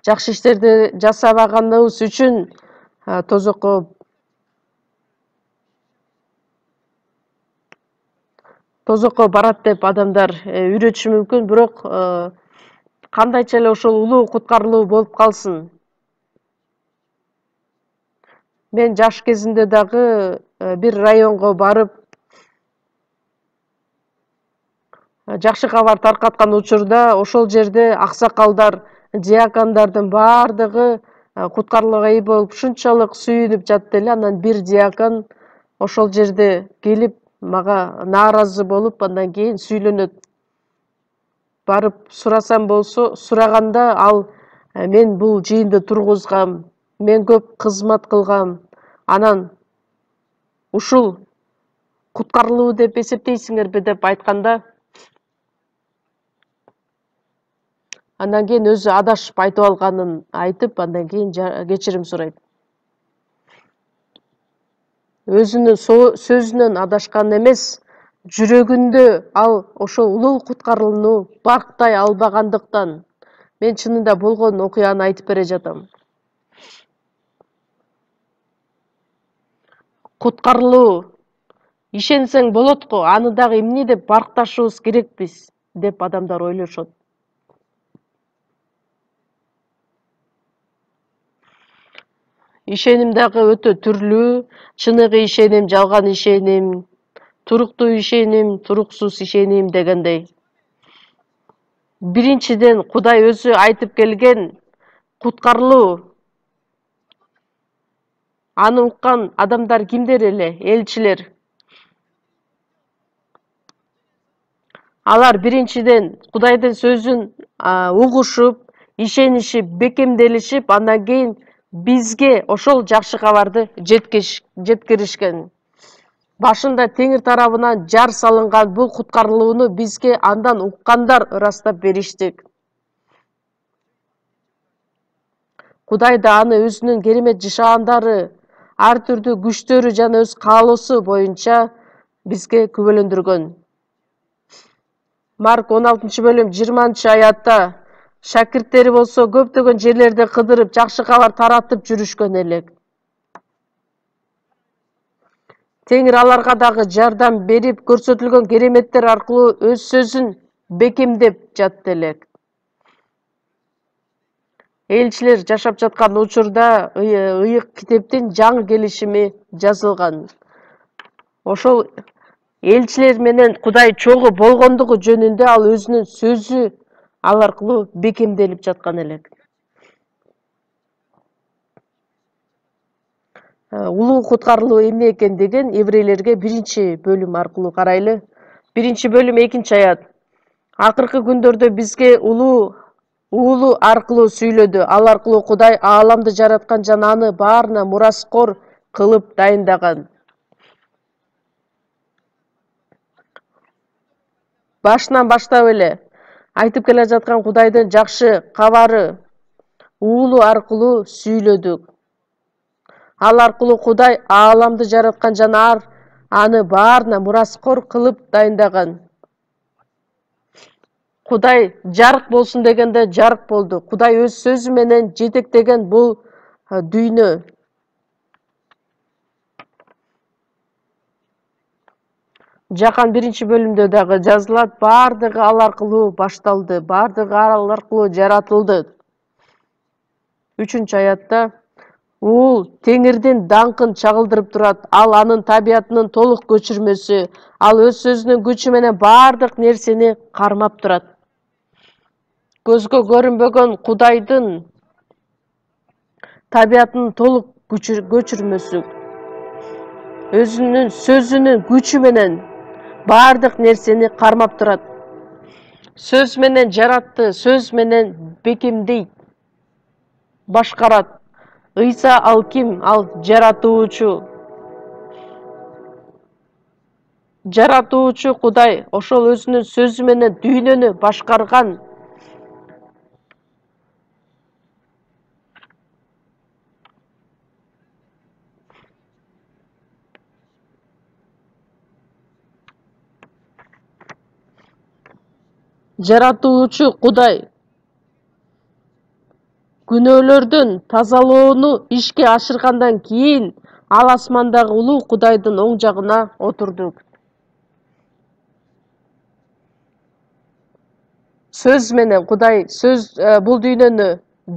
Жакшы иштерди жасабаганыбыз үчүн тозокко барат деп адамдар үйрөтүшү мүмкүн, бирок кандайча эле ошол улуу куткарылуу болуп калсын. Мен жаш кезимде дагы бир районго барып, жакшы кабар таркаткан учурда ошол жерде аксакалдар, диакондордун баардыгы куткарылууга ээ болуп ушунчалык сүйүнүп жатты эле. Анан бир диакон ошол жерде келип мага нааразы болуп, андан кийин сүйлөнөт. Барып сурасам болсо, сураганда ал мен бул жыйынды тургузгам, мен көп кызмат кылгам. Анан ушул куткарылуу деп эсептейсиңерби деп айтканда, андан кийин өзү адашып айтып алганын айтып, андан кийин кечирим сурайт. Өзүнүн сөзүнөн адашкан эмес, жүрөгүндө ал ошол улуу куткарылууну барктай албагандыктан мен чынында болгон окуяны айтып бере жатам. Куткарылуу ишенсең болот го, аны дагы эмне деп баркташыбыз керекпиз деп адамдар ойлошот. Ишеним дагы өтө түрлүү, чыныгы ишеним, жалган ишеним, туруктуу ишеним, туруксуз ишеним дегендей. Биринчиден Кудай өзү айтып келген куткарылуу. Аны уккан адамдар кимдер эле? Элчилер. Алар биринчиден Кудайдын сөзүн угушуп, ишенишип, бекемделишип, андан кийин бизге ошол жакшы кабарды жеткиришкен. Башында Теңир тарабынан жар салынган бул куткарылууну бизге андан уккандар ырастап бериштик. Кудай да аны өзүнүн керемет жашаандары, ар түрдүү күчтөрү жана өз каалоосу боюнча бизге күбөлөндүргөн. Марк 16-бөлүм 20-аятта шакирттери болсо көптөгөн жерлерде кыдырып, жакшы кабар таратып жүрүшкөн эле. Теңир аларга дагы жардам берип, көрсөтүлгөн кереметтер аркылуу өз сөзүн бекемдеп жатты эле. Элчилер жашап жаткан учурда ыйык китептин жаңы келишими жазылган. Ошол элчилер менен Кудай чогуу болгондугу жөнүндө ал өзүнүн сөзү ал аркылуу бекемделип жаткан эле. Улуу куткарылуу эмне экендигин еврейлерге 1-бөлүм аркылуу карайлы. 1-бөлүм 2-аят. Акыркы күндөрдө бизге уулу аркылуу сүйлөдү. Ал аркылуу Кудай ааламды жараткан жана аны баарына мураскор кылып дайындаган. Башынан баштап эле айтып келе жаткан Кудайдын жакшы кабары уулу аркылуу сүйлөдүк. Ал аркылуу Кудай ааламды жараткан жана аны баарына мураскор кылып дайындаган. Кудай жарык болсун дегенде жарык болду. Кудай өз сөзү менен жетектеген бул дүйнө. Жакан 1-бөлүмдө дагы жазылат, бардыгы ал аркылуу башталды, бардыгы ал аркылуу жаратылды. 3-аятта Ул Теңирдин даңкын чагылдырып турат. Ал анын табиятынын толук көчүрмөсү. Ал өз сөзүнүн күчү менен бардык нерсени кармап турат. Көзгө көрүнбөгөн Кудайдын табиятынын толук көчүрмөсү. Өзүнүн сөзүнүн күчү менен бардык нерсени кармап турат. Сөз менен жаратты, сөз менен бекемдейт, башкарат. Ыйса ал ким? Ал жаратуучу. Жаратуучу Кудай. Ошол өзүнүн сөзү менен дүйнөнү башкарган. Жаратуучу Кудай күнөөлөрдөн тазалоону ишке ашыргандан кийин ал асмандагы улуу Кудайдын оң жагына отурду. Сөз менен Кудай бул дүйнөнү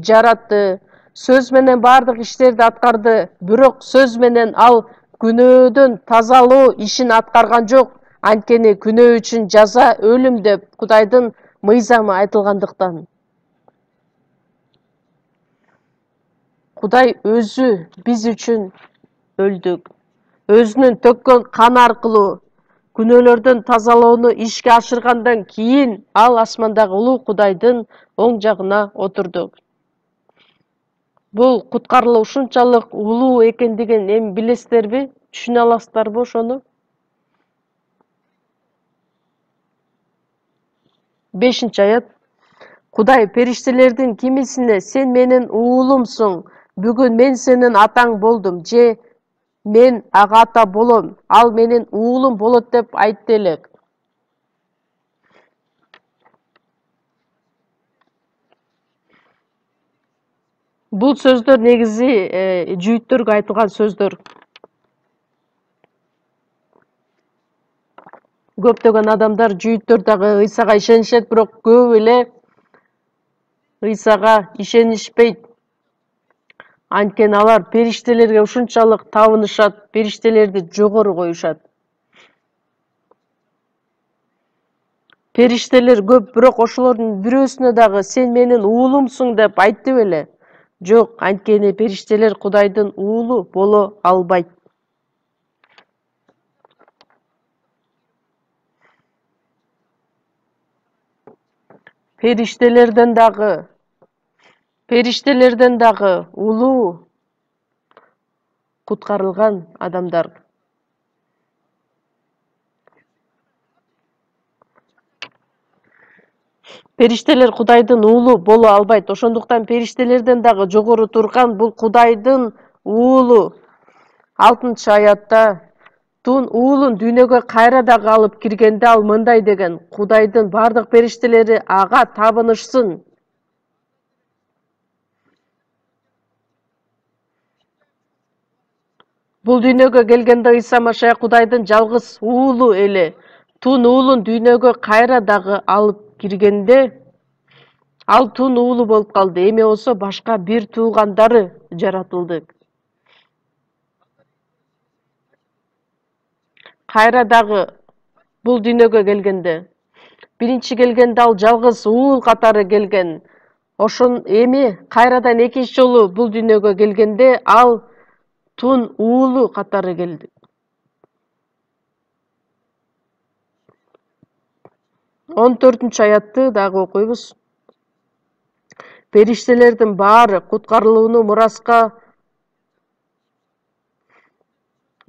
жаратты. Сөз менен бардык иштерди аткарды. Бирок сөз менен ал күнөөдөн тазалоо ишин аткарган жок. Анткени күнөө үчүн жаза өлүм деп Кудайдын мыйзамы айтылгандыктан. Кудай өзү биз үчүн өлдү. Өзүнүн төккөн каны аркылуу күнөөлөрдөн тазалоону ишке ашыргандан кийин ал асмандагы улуу Кудайдын оң жагына отурду. Бул куткарылуу ушунчалык улуу экендигин эми билесиздерби? Түшүнө аласыздарбы ошону? 5-аят. Кудай периштелердин кимисине сен менин уулумсуң, бүгүн мен сенин атаң болдум, же мен ага ата болом, ал менин уулум болот деп айтты элек. Бул сөздөр негизи жүйүттөргө айтылган сөздөр. Көптөгөн адамдар жүйүттөр дагы Ыйсага ишенишет, бирок көп эле Ыйсага ишенишпейт. Анткени алар периштелерге ушунчалык табынышат, периштелерди жогору коюшат. Периштелер көп, бирок ошолордун бирөөсүнө дагы сен менин уулумсуң деп айтты беле? Жок, анткени периштелер Кудайдын уулу боло албайт. Периштелерден дагы улуу куткарылган адамдар. Периштелер Кудайдын уулу боло албайт. Ошондуктан периштелерден дагы жогору турган бул Кудайдын уулу. 6-аятта Тун уулун дүйнөгө кайра дагы алып киргенде ал мындай деген: Кудайдын бардык периштелери ага табынышсын. Бул дүйнөгө келгенде Ыйса Машая Кудайдын жалгыз уулу эле. Тун уулун дүйнөгө кайра дагы алып киргенде ал тун уулу болуп калды. Эми болсо башка бир туугандары жаратылды. Кайра дагы бул дүйнөгө келгенде, биринчи келгенде ал жалгыз уул катары келген. Ошон эми кайрадан экинчи жолу бул дүйнөгө келгенде ал тун уулу катары келди. 14-аятты дагы окуйбуз. Периштелердин баары куткарылууну мураска.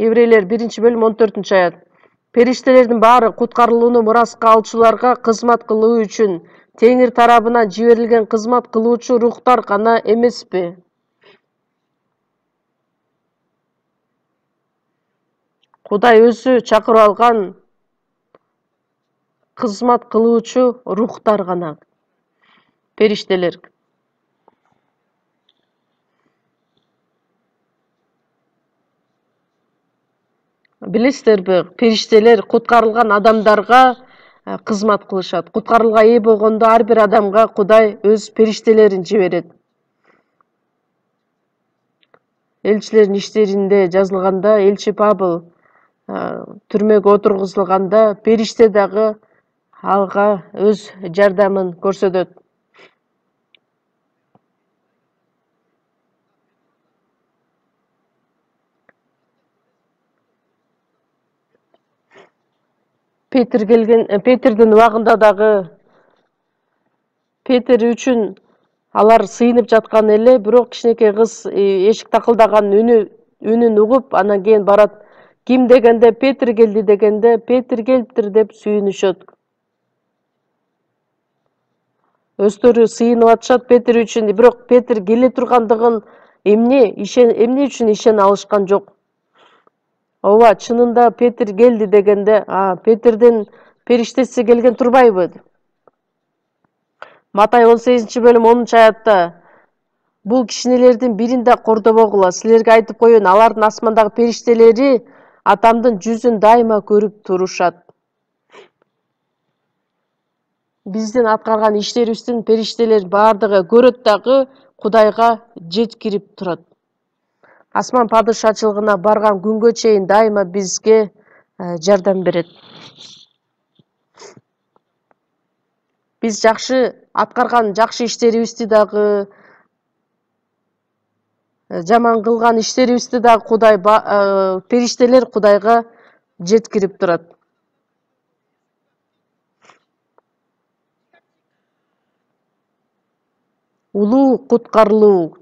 Еврейлер 1-бөлүм 14-аят. Периштелердин баары куткарылууну мураска алчуларга кызмат кылуу үчүн Теңир тарабынан жиберилген кызмат кылуучу рухтар гана эмеспи? Кудай өзү чакырып алган кызмат кылуучу рухтар гана, периштелер. Билесиздерби, периштелер куткарылган адамдарга кызмат кылышат. Куткарылууга ээ болгондо ар бир адамга Кудай өз периштелерин жиберет. элчилердин иштеринде жазылганда элчи Павыл түрмөгө отургузулганда периште дагы алга өз жардамын көрсөтөт. Петрдин убагында дагы Петр үчүн алар сыйынып жаткан эле, бирок кичинекей кыз эшик такылдаган үнүн угуп, анан кийин барат. Ким дегенде Петр келди дегенде, Петр келиптир деп сүйүнүшөт. Өздөрү сыйынып атышат Петр үчүн, бирок Петр келе тургандыгын эмне үчүн ишене алышкан жок. Ооба, чынында Петр келди дегенде, Петрдин периштеси келген турбайбы? Матай 18-бөлүм 10-аятта бул кичинелердин бирин да кордобогула, силерге айтып коеюн, алардын асмандагы периштелери атамдын жүзүн дайыма көрүп турушат. Биздин аткарган иштерибиздин периштелер бардыгы көрөт дагы Кудайга жеткирип турат. Асман падышачылыгына барган күнгө чейин дайыма бизге жардам берет. Биз аткарган жакшы иштерибизди дагы, жаман кылган иштерибизди дагы Кудай, периштелер Кудайга жеткирип турат. Улуу куткарылуу.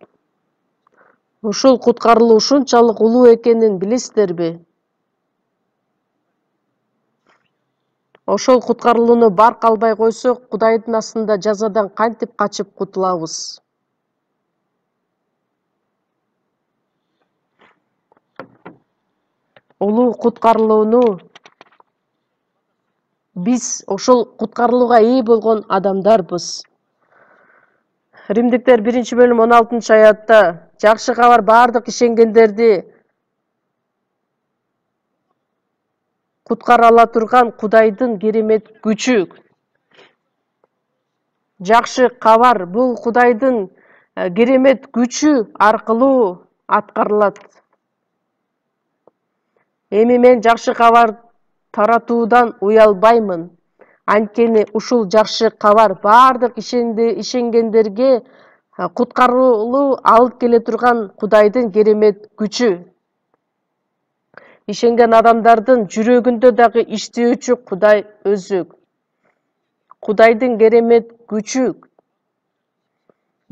Ушул куткарылуу ушунчалык улуу экенин билесиздерби? Ошол куткарылууну барк албай койсок, Кудайдын астында жазадан кантип качып кутулабыз? Улуу куткарылууну биз ошол куткарылууга ээ болгон адамдарбыз. Римдиктер 1-бөлүм 16-аятта жакшы кабар бардык ишенгендерди куткара ала турган Кудайдын керемет күчү. Жакшы кабар бул Кудайдын керемет күчү аркылуу аткарылат. Эми мен жакшы кабар таратуудан уялбаймын. Анткени ушул жакшы кабар бардык ишенгендерге куткарылуу алып келе турган Кудайдын керемет күчү. Ишенген адамдардын жүрөгүндө дагы иштөөчү Кудай өзү. Кудайдын керемет күчү.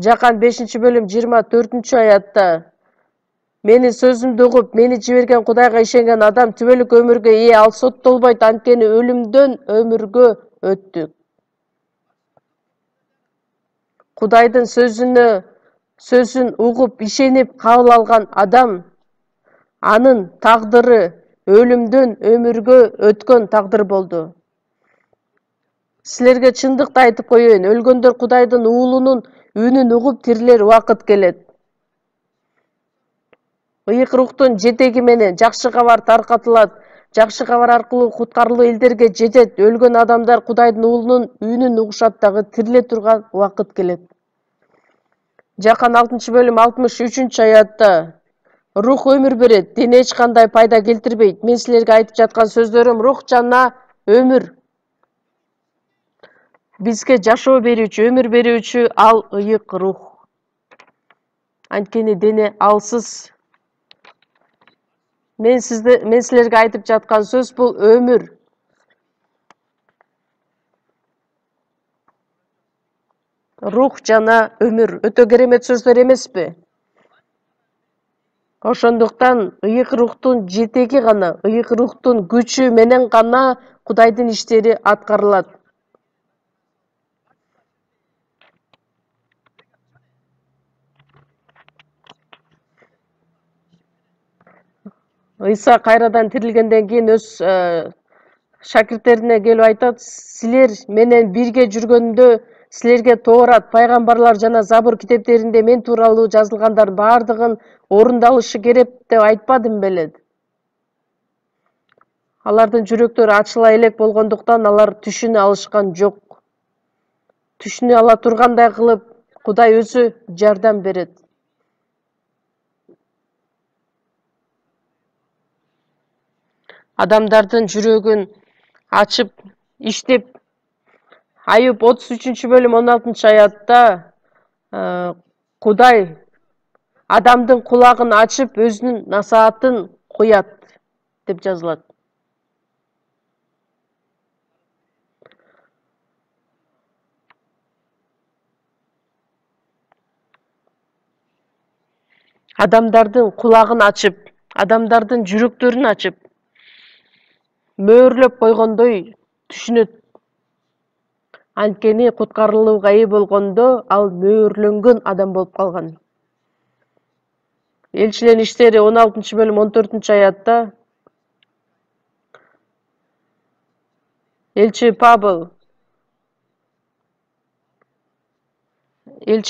Жакан 5-бөлүм 24-аятта менин сөзүмдү угуп, мени жиберген Кудайга ишенген адам түбөлүк өмүргө ээ, ал соттолбойт, анткени өлүмдөн өмүргө өттү. Кудайдын сөзүн угуп, ишенип кабыл алган адам, анын тагдыры өлүмдөн өмүргө өткөн тагдыр болду. Силерге чындыкты айтып коеюн, өлгөндөр Кудайдын уулунун үнүн угуп тирилер убакыт келет. Ыйык рухтун жетеги менен жакшы кабар таркатылат. Жакшы кабар аркылуу куткарылуу элдерге жетет. Өлгөн адамдар Кудайдын уулунун үнүн угушат дагы тириле турган убакыт келет. Жакан 6-бөлүм 63-аятта рух өмүр берет, дене эч кандай пайда келтирбейт. Мен силерге айтып жаткан сөздөрүм рух жана өмүр. Бизге жашоо берүүчү, өмүр берүүчү ал ыйык рух. Анткени дене алсыз. Мен силерге айтып жаткан сөз бул өмүр. Рух жана өмүр өтө керемет сөздөр эмеспи? Ошондуктан ыйык рухтун жетеги гана, ыйык рухтун күчү менен гана Кудайдын иштери аткарылат. Ыйса кайрадан тирилгенден кийин өз шакирттерине келип айтат, силер менен бирге жүргөндө силерге Тоорат, пайгамбарлар жана Забур китептеринде мен тууралуу жазылгандар бардыгын орундалышы керек деп айтпадым беле? Алардын жүрөктөрү ачыла элек болгондуктан алар түшүнө алышкан жок. Түшүнө ала тургандай кылып Кудай өзү жардам берет. Адамдардын жүрөгүн ачып иштеп, Айып 33 бөлүм 16 аятта Кудай адамдын кулагын ачып өзүнүн насаатын куят деп жазылат. Адамдардын кулагын ачып, адамдардын жүрөктөрүн ачып, мөөрлөп койгондой түшүнөт. Анткени куткарылууга ээ болгондо ал мөөрлөнгөн адам болуп калган. Элчилердин иштери 16 бөлүм 14 аятта Элчи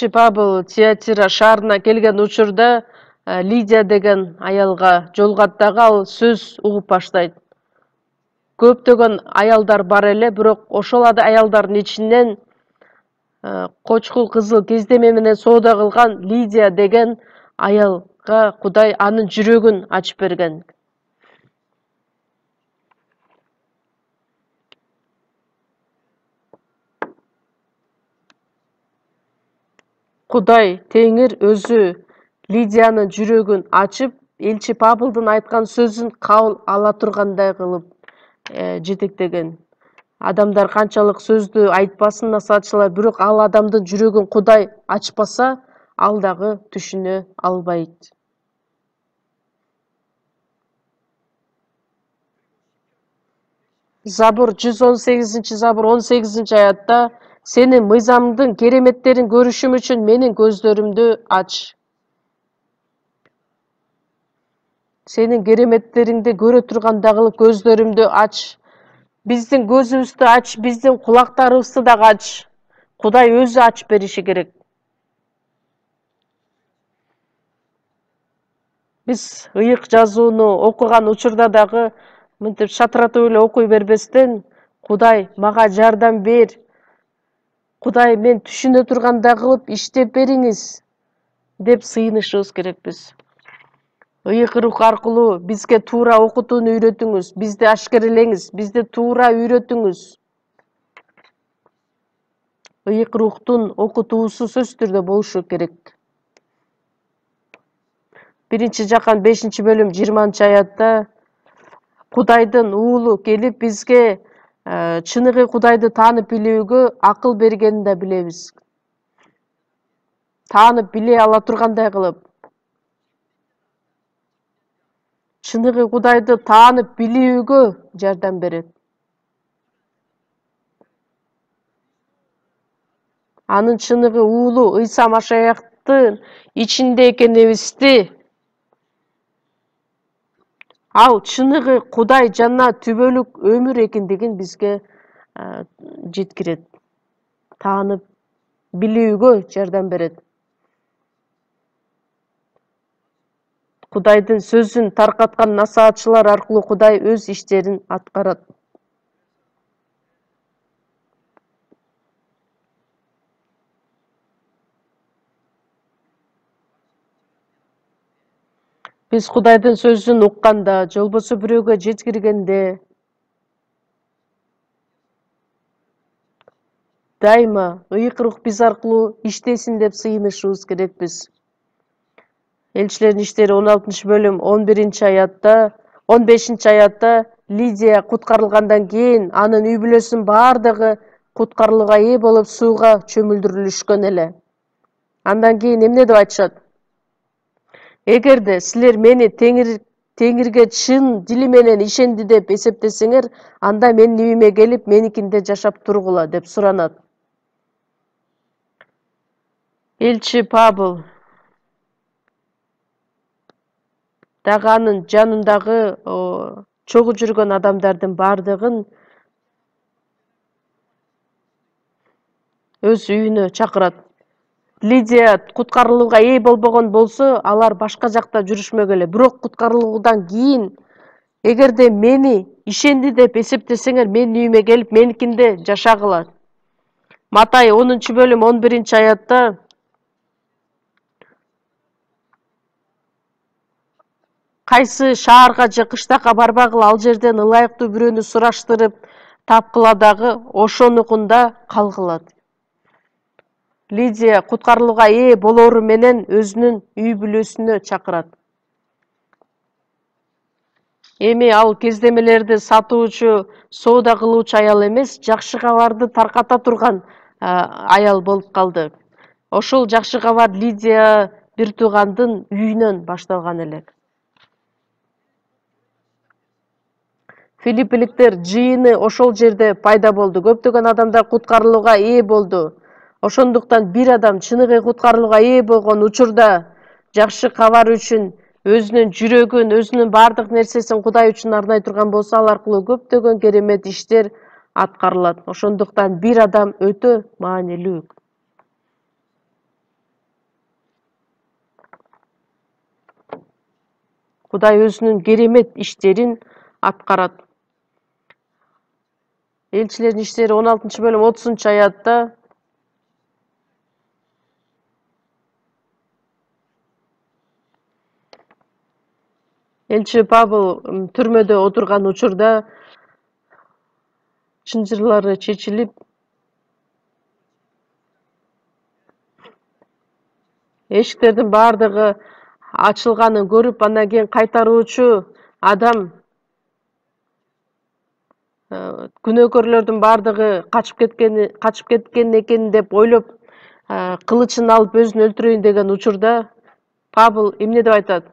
Павыл Тиатира шаарына келген учурда Лидия деген аялга жолугат дагы ал сөз угуп баштайт. Көптөгөн аялдар бар эле, бирок ошол аялдардын ичинен кочкул кызыл кездеме менен соода кылган Лидия деген аялга Кудай анын жүрөгүн ачып берген. Кудай Теңир өзү Лидиянын жүрөгүн ачып, элчи Павылдын айткан сөзүн кабыл ала тургандай кылып жетектеген. Адамдар канчалык сөздү айтпасын насаатчылар, бирок ал адамдын жүрөгүн Кудай ачпаса, ал дагы түшүнө албайт. Забур 118 Забур 18 аятта сенин мыйзамдын кереметтерин көрүшүм үчүн менин көздөрүмдү ач. Сенин кереметтериңди көрө тургандай кылып көздөрүмдү ач. Биздин көзүбүздү ач, биздин кулактарыбызды дагы ач. Кудай өзү ачып бериши керек. Биз ыйык жазууну окуган учурда дагы мынтип шатыратып эле окуй бербестен, Кудай мага жардам бер. Кудай мен түшүнө тургандай кылып иштеп бериңиз деп сыйынышыбыз керекпиз. Ыйык рух аркылуу бизге туура окутууну үйрөтүңүз, бизди ашкерелеңиз, бизди туура үйрөтүңүз. Ыйык рухтун окутуусу сөзсүз түрдө болушу керек. 1-Жакан 5 бөлүм 20 аятта Кудайдын уулу келип бизге чыныгы Кудайды таанып билүүгө акыл бергенин да билебиз. Таанып биле ала тургандай кылып. Чыныгы Кудайды таанып билүүгө жардам берет. Анын чыныгы уулу Ыйса Машаяктын ичинде экенибизди, ал чыныгы Кудай жана түбөлүк өмүр экендигин бизге жеткирет. Таанып билүүгө жардам берет. Кудайдын сөзүн таркаткан насаатчылар аркылуу Кудай өз иштерин аткарат. Биз Кудайдын сөзүн укканда, же болбосо бирөөгө жеткиргенде дайыма ыйык рух биз аркылуу иштесин деп сыйынышыбыз керекпиз. Элчилердин иштери 16 бөлүм 15 аятта Лидия куткарылгандан кийин анын үй бүлөсүнүн бардыгы куткарылууга ээ болуп сууга чөмүлдүрүлүшкөн эле. Андан кийин эмне деп айтышат? Эгерде силер мени Теңирге чын дили менен ишенди деп эсептесеңер, анда менин үйүмө келип, меникинде жашап тургула деп суранат. Элчи Павыл дагы анын жанындагы чогуу жүргөн адамдардын бардыгын өз үйүнө чакырат. Лидия куткарылууга ээ болбогон болсо, алар башка жакта жүрүшмөк эле. Бирок куткарылуудан кийин, эгерде мени ишенди деп эсептесеңер, менин үйүмө келип, меникинде жашагыла. Матай 10 бөлүм 11 аятта кайсы шаарга же кыштакка барбагыла ал жерден ылайыктуу бирөөнү сураштырып тапкыла дагы ошонукунда калгыла. Лидия куткарылууга ээ болору менен өзүнүн үй бүлөсүнө чакырат. Эми ал кездемелерди сатуучу, соода кылуучу аял эмес, жакшы кабарды тарката турган аял болуп калды. Ошол жакшы кабар Лидия бир туугандын үйүнөн башталган эле. Филиппиликтер жыйыны ошол жерде пайда болду. Көптөгөн адамдар куткарылууга ээ болду. Ошондуктан бир адам чыныгы куткарылууга ээ болгон учурда жакшы кабар үчүн өзүнүн жүрөгүн, өзүнүн бардык нерсесин Кудай үчүн арнай турган болсо, ал аркылуу көптөгөн керемет иштер аткарылат. Ошондуктан бир адам өтө маанилүү. Кудай өзүнүн керемет иштерин аткарат. Элчилердин иштери 16-бөлүм 30-аятта элчи Павыл түрмөдө отурган учурда чынжырлары чечилип, эшиктердин бардыгы ачылганын көрүп, андан кийин кайтаруучу адам күнөөкөрлөрдүн бардыгы качып кеткен экен деп ойлоп, кылычын алып өзүн өлтүрөйүн деген учурда Павыл эмне деп айтат?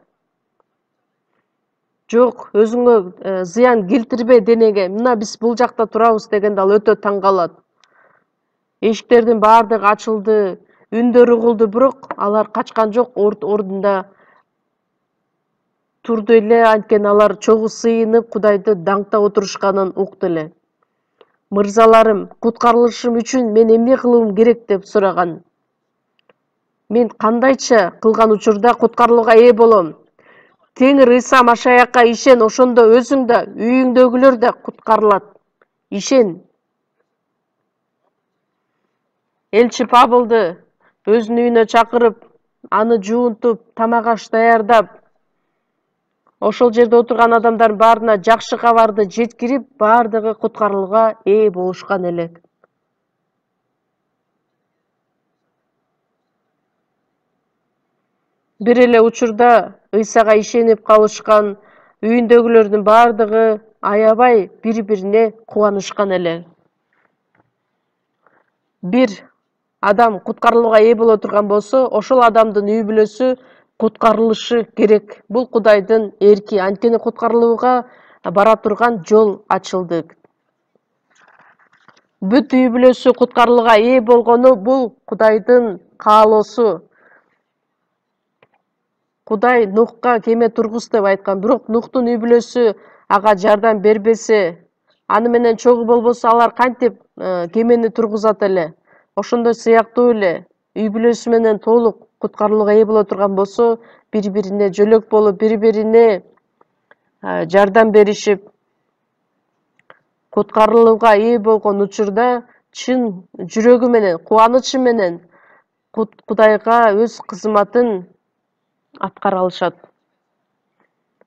Жок, өзүңө зыян келтирбе денеге. Мына биз бул жакта турабыз дегенде ал өтө таң калат. Эшиктердин бардыгы ачылды, үндөр угулду, бирок алар качкан жок, ордунда турду эле. Анткени алар чогуу сыйынып, Кудайды даңктап отурушканын укту эле. Мырзаларым, куткарылышым үчүн мен эмне кылуум керек деп сураган. Мен кандайча кылган учурда куткарылууга ээ болом? Теңир Ыйса Машаякка ишен, ошондо өзүң да, үйүңдөгүлөр да куткарылат. Ишен. Элчи Павылды өзүнүн үйүнө чакырып, аны жуунтуп, тамак аш даярдап, ошол жерде отурган адамдардын баарына жакшы кабарды жеткирип, бардыгы куткарылууга ээ болушкан эле. Бир эле учурда Ыйсага ишенип калышкан үйүндөгүлөрдүн бардыгы аябай бири-бирине кубанышкан эле. Бир адам куткарылууга ээ боло турган болсо, ошол адамдын үй бүлөсү куткарылышы керек. Бул Кудайдын эрки. Анткени куткарылууга бара турган жол ачылды. Бүт үй бүлөсү куткарылууга ээ болгону бул Кудайдын каалоосу. Кудай Нухка кеме тургуз деп айткан, бирок Нухтун үй бүлөсү ага жардам бербесе, аны менен чогуу болбосо, алар кантип кемени тургузат эле? Ошондой сыяктуу эле үй бүлөсү менен толук куткарылууга ээ боло турган болсо, бири-бирине жөлөк болуп, бири-бирине жардам беришип, куткарылууга ээ болгон учурда чын жүрөгү менен, кубанычы менен Кудайга өз кызматын аткара алышат.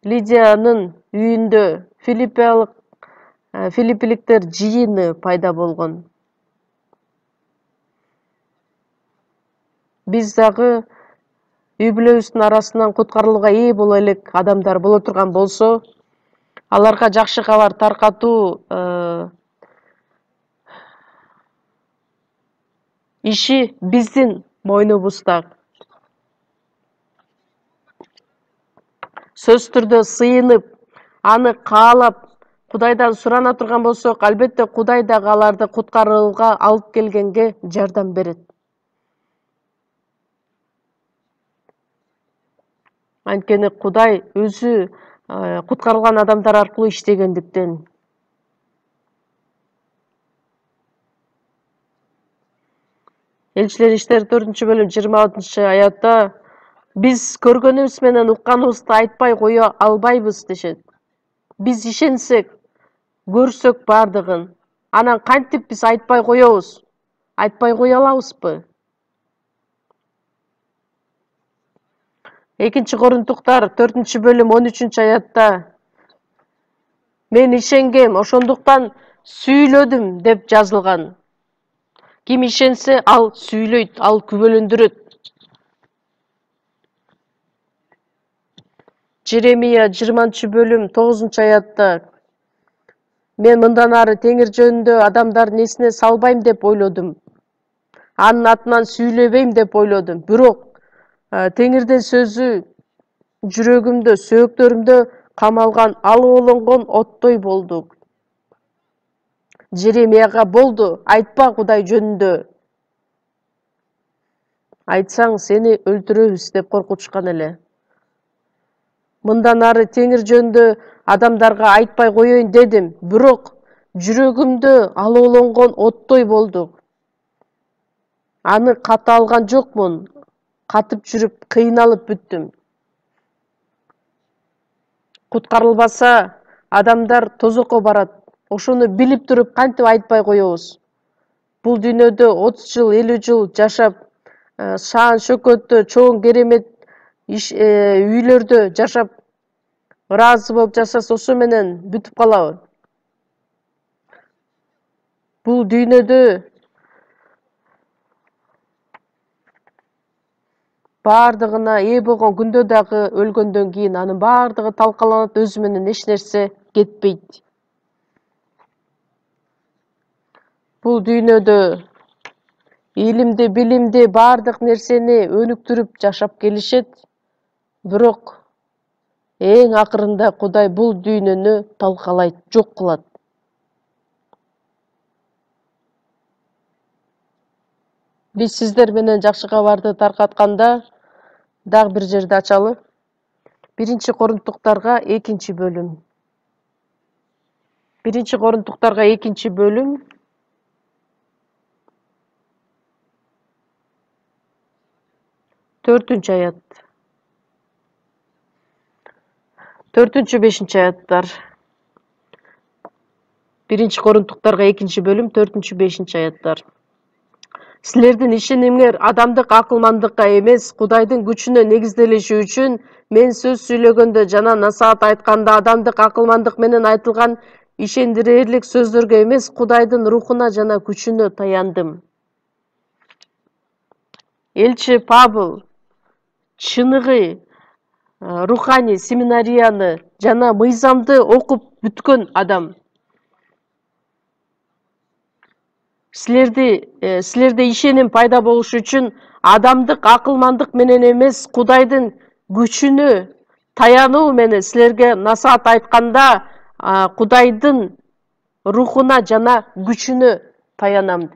Лидиянын үйүндө филиппиликтер жыйыны пайда болгон. Биз дагы үй бүлөбүздүн арасынан куткарылууга ээ боло элек адамдар боло турган болсо, аларга жакшы кабар таркатуу иши биздин мойнубузда. Сөз түрдө сыйынып, аны каалап, Кудайдан сурана турган болсок, албетте Кудай дагы аларды куткарууга алып келгенге жардам берет. Анткени Кудай өзү куткарылган адамдар аркылуу иштегендиктен. Элчилер иштери 4-бөлүм 26-аятта биз көргөнүбүз менен укканыбызды айтпай кое албайбыз дешет. Биз ишенсек, көрсөк бардыгын, анан кантип биз айтпай коебуз? Айтпай кое алабызбы? Экинчи Корунтуктар 4-бөлүм 13-аятта мен ишенгем, ошондуктан сүйлөдүм деп жазылган. Ким ишенсе, ал сүйлөйт, ал күбөлөндүрөт. Жеремия 20-бөлүм 9-аятта мен мындан ары теңир жөнүндө адамдардын эсине салбайм деп ойлодум. Анын атынан сүйлөбөйм деп ойлодум. Бирок теңирдин сөзү жүрөгүмдө, сөөктөрүмдө камалган алып оттой болду. Жеремияга болду, айтпа Кудай жөнүндө. Айтсаң сени өлтүрөбүз деп коркутушкан эле. Мындан ары теңир жөнүндө адамдарга айтпай коеюн дедим, бирок жүрөгүмдө алып оттой болду. Аны ката алган жокмун, катып жүрүп кыйналып бүттүм. Куткарылбаса, адамдар тозокко барат. Ошону билип туруп кантип айтпай коебуз? Бул дүйнөдө 30 жыл, 50 жыл жашап, шаан шөкөттө, чоң керемет үйлөрдө жашап, ыраазы болуп жашаса, ошо менен бүтүп калабы? Бул дүйнөдө баардыгына ээ болгон күндө дагы өлгөндөн кийин анын баардыгы талкаланат, өзү менен эч нерсе кетпейт. Бул дүйнөдө илимди, билимди, баардык нерсени өнүктүрүп жашап келишет. Бирок эң акырында Кудай бул дүйнөнү талкалайт, жок кылат. Биз сиздер менен жакшы кабарды таркатканда дагы бир жерди ачалы. 1 Корунтуктарга 2-бөлүм. 1 Корунтуктарга 2-бөлүм 4-аят. 4-5 аяттар. 1 Корунтуктарга 2-бөлүм 4-5 аяттар. Силердин ишенимиңер адамдык акылмандыкка эмес, Кудайдын күчүнө негизделиши үчүн мен сөз сүйлөгөндө жана насаат айтканда адамдык акылмандык менен айтылган ишендирерлик сөздөргө эмес, Кудайдын рухуна жана күчүнө таяндым. Элчи Павыл чыныгы руханий семинарияны жана мыйзамды окуп бүткөн адам. Силерде ишеним пайда болушу үчүн адамдык акылмандык менен эмес, Кудайдын күчүнө таянуу менен силерге насаат айтканда Кудайдын рухуна жана күчүнө таянам.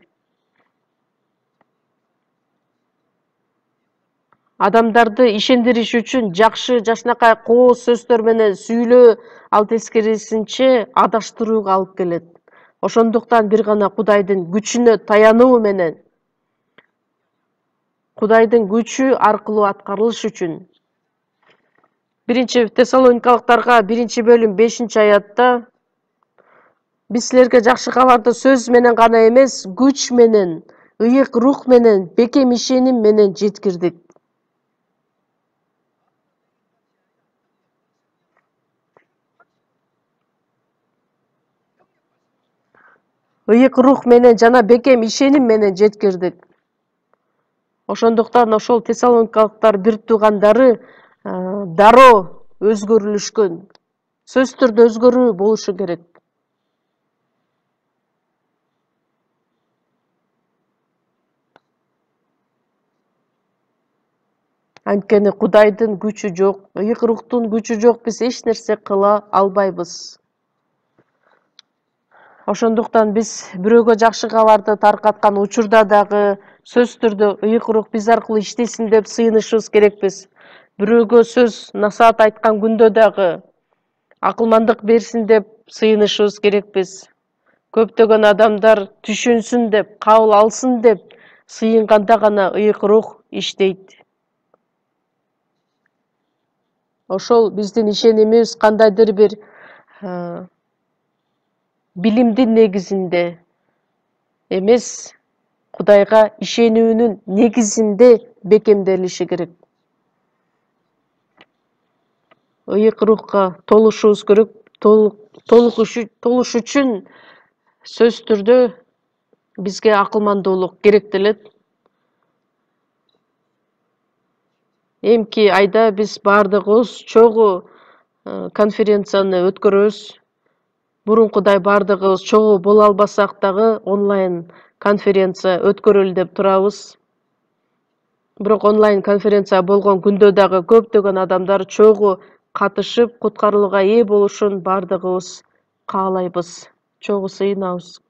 Адамдарды ишендириш үчүн жакшы жашнакай кооз сөздөр менен сүйлөө ал тескерисинче адаштырууга алып келет. Ошондуктан бир гана Кудайдын күчүнө таянуу менен, Кудайдын күчү аркылуу аткарылыш үчүн. 1 Тессалоникалыктарга 1-бөлүм 5-аятта биз силерге жакшы кабарды сөз менен гана эмес, күч менен, ыйык рух менен, бекем ишеним менен жеткирдик. Ыйык рух менен жана бекем ишеним менен жеткирдик. Ошондуктан ошол Тессалоникалыктар бир туугандары дароо өзгөрүлүшкөн. Сөзсүз түрдө өзгөрүү болушу керек. Анткени Кудайдын күчү жок, ыйык рухтун күчү жок, биз эч нерсе кыла албайбыз. Ошондуктан биз бирөөгө жакшы кабарды таркаткан учурда дагы сөзсүз түрдө ыйык рух биз аркылуу иштесин деп сыйынышыбыз керекпиз. Бирөөгө сөз насаат айткан күндө дагы акылмандык берсин деп сыйынышыбыз керекпиз. Көптөгөн адамдар түшүнсүн деп, кабыл алсын деп сыйынганда гана ыйык рух иштейт. Ошол биздин ишенимибиз кандайдыр бир билимдин негизинде эмес, Кудайга ишенүүнүн негизинде бекемделиши керек. ыйык рухка толушубуз керек. Толуш үчүн сөзсүз түрдө бизге акылмандуулук керектелет. Эмки айда биз бардыгыбыз чогуу конференцияны өткөрөбүз. Мурункудай бардыгыбыз чогуу боло албасак дагы онлайн конференция өткөрөлү деп турабыз. Бирок онлайн конференция болгон күндө дагы көптөгөн адамдар чогуу катышып, куткарылууга ээ болушун бардыгыбыз каалайбыз. Чогуу сыйынабыз.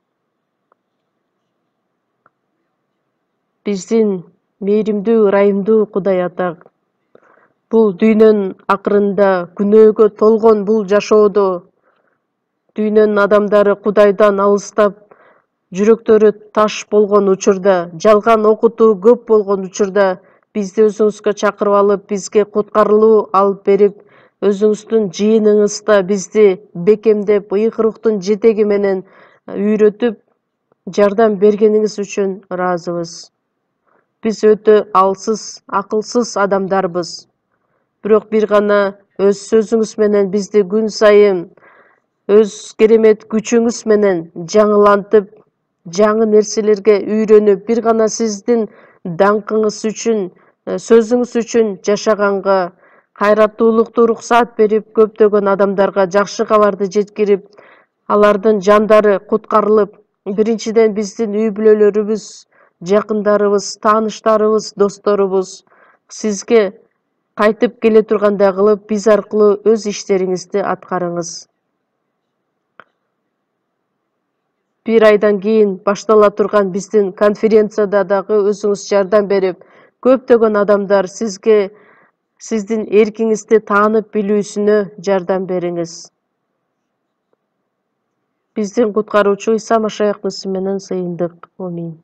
Биздин мээримдүү, ырайымдуу Кудай Ата, бул дүйнөнүн акырында күнөөгө толгон бул жашоодо дүйнөнүн адамдары Кудайдан алыстап, жүрөктөрү таш болгон учурда, жалган окутуу көп болгон учурда бизди өзүңүзгө чакырып алып, бизге куткарылуу алып берип, өзүңүздүн жыйыныңызда бизди бекемдеп, ыйык рухтун жетеги менен үйрөтүп, жардам бергениңиз үчүн ыраазыбыз. Биз өтө алсыз, акылсыз адамдарбыз. Бирок бир гана өз сөзүңүз менен бизди күн сайын өз керемет күчүңүз менен жаңылантып, жаңы нерселерге үйрөнүп, бир гана сиздин даңкыңыз үчүн, сөзүңүз үчүн жашаганга, кайраттуулукту уруксаат берип, көптөгөн адамдарга жакшы кабарды жеткирип, алардын жандары куткарылып, биринчиден биздин үй бүлөлөрүбүз, жакындарыбыз, тааныштарыбыз, досторубуз сизге кайтып келе тургандай кылып, биз аркылуу өз иштериңизди аткарыңыз. Бир айдан кийин баштала турган биздин конференцияда дагы өзүңүз жардам берип, көптөгөн адамдар сизге сиздин эркиңизди таанып билүүсүнө жардам бериңиз. Биздин куткаруучу Иса Машаяктын исми менен сыйындык. Амин.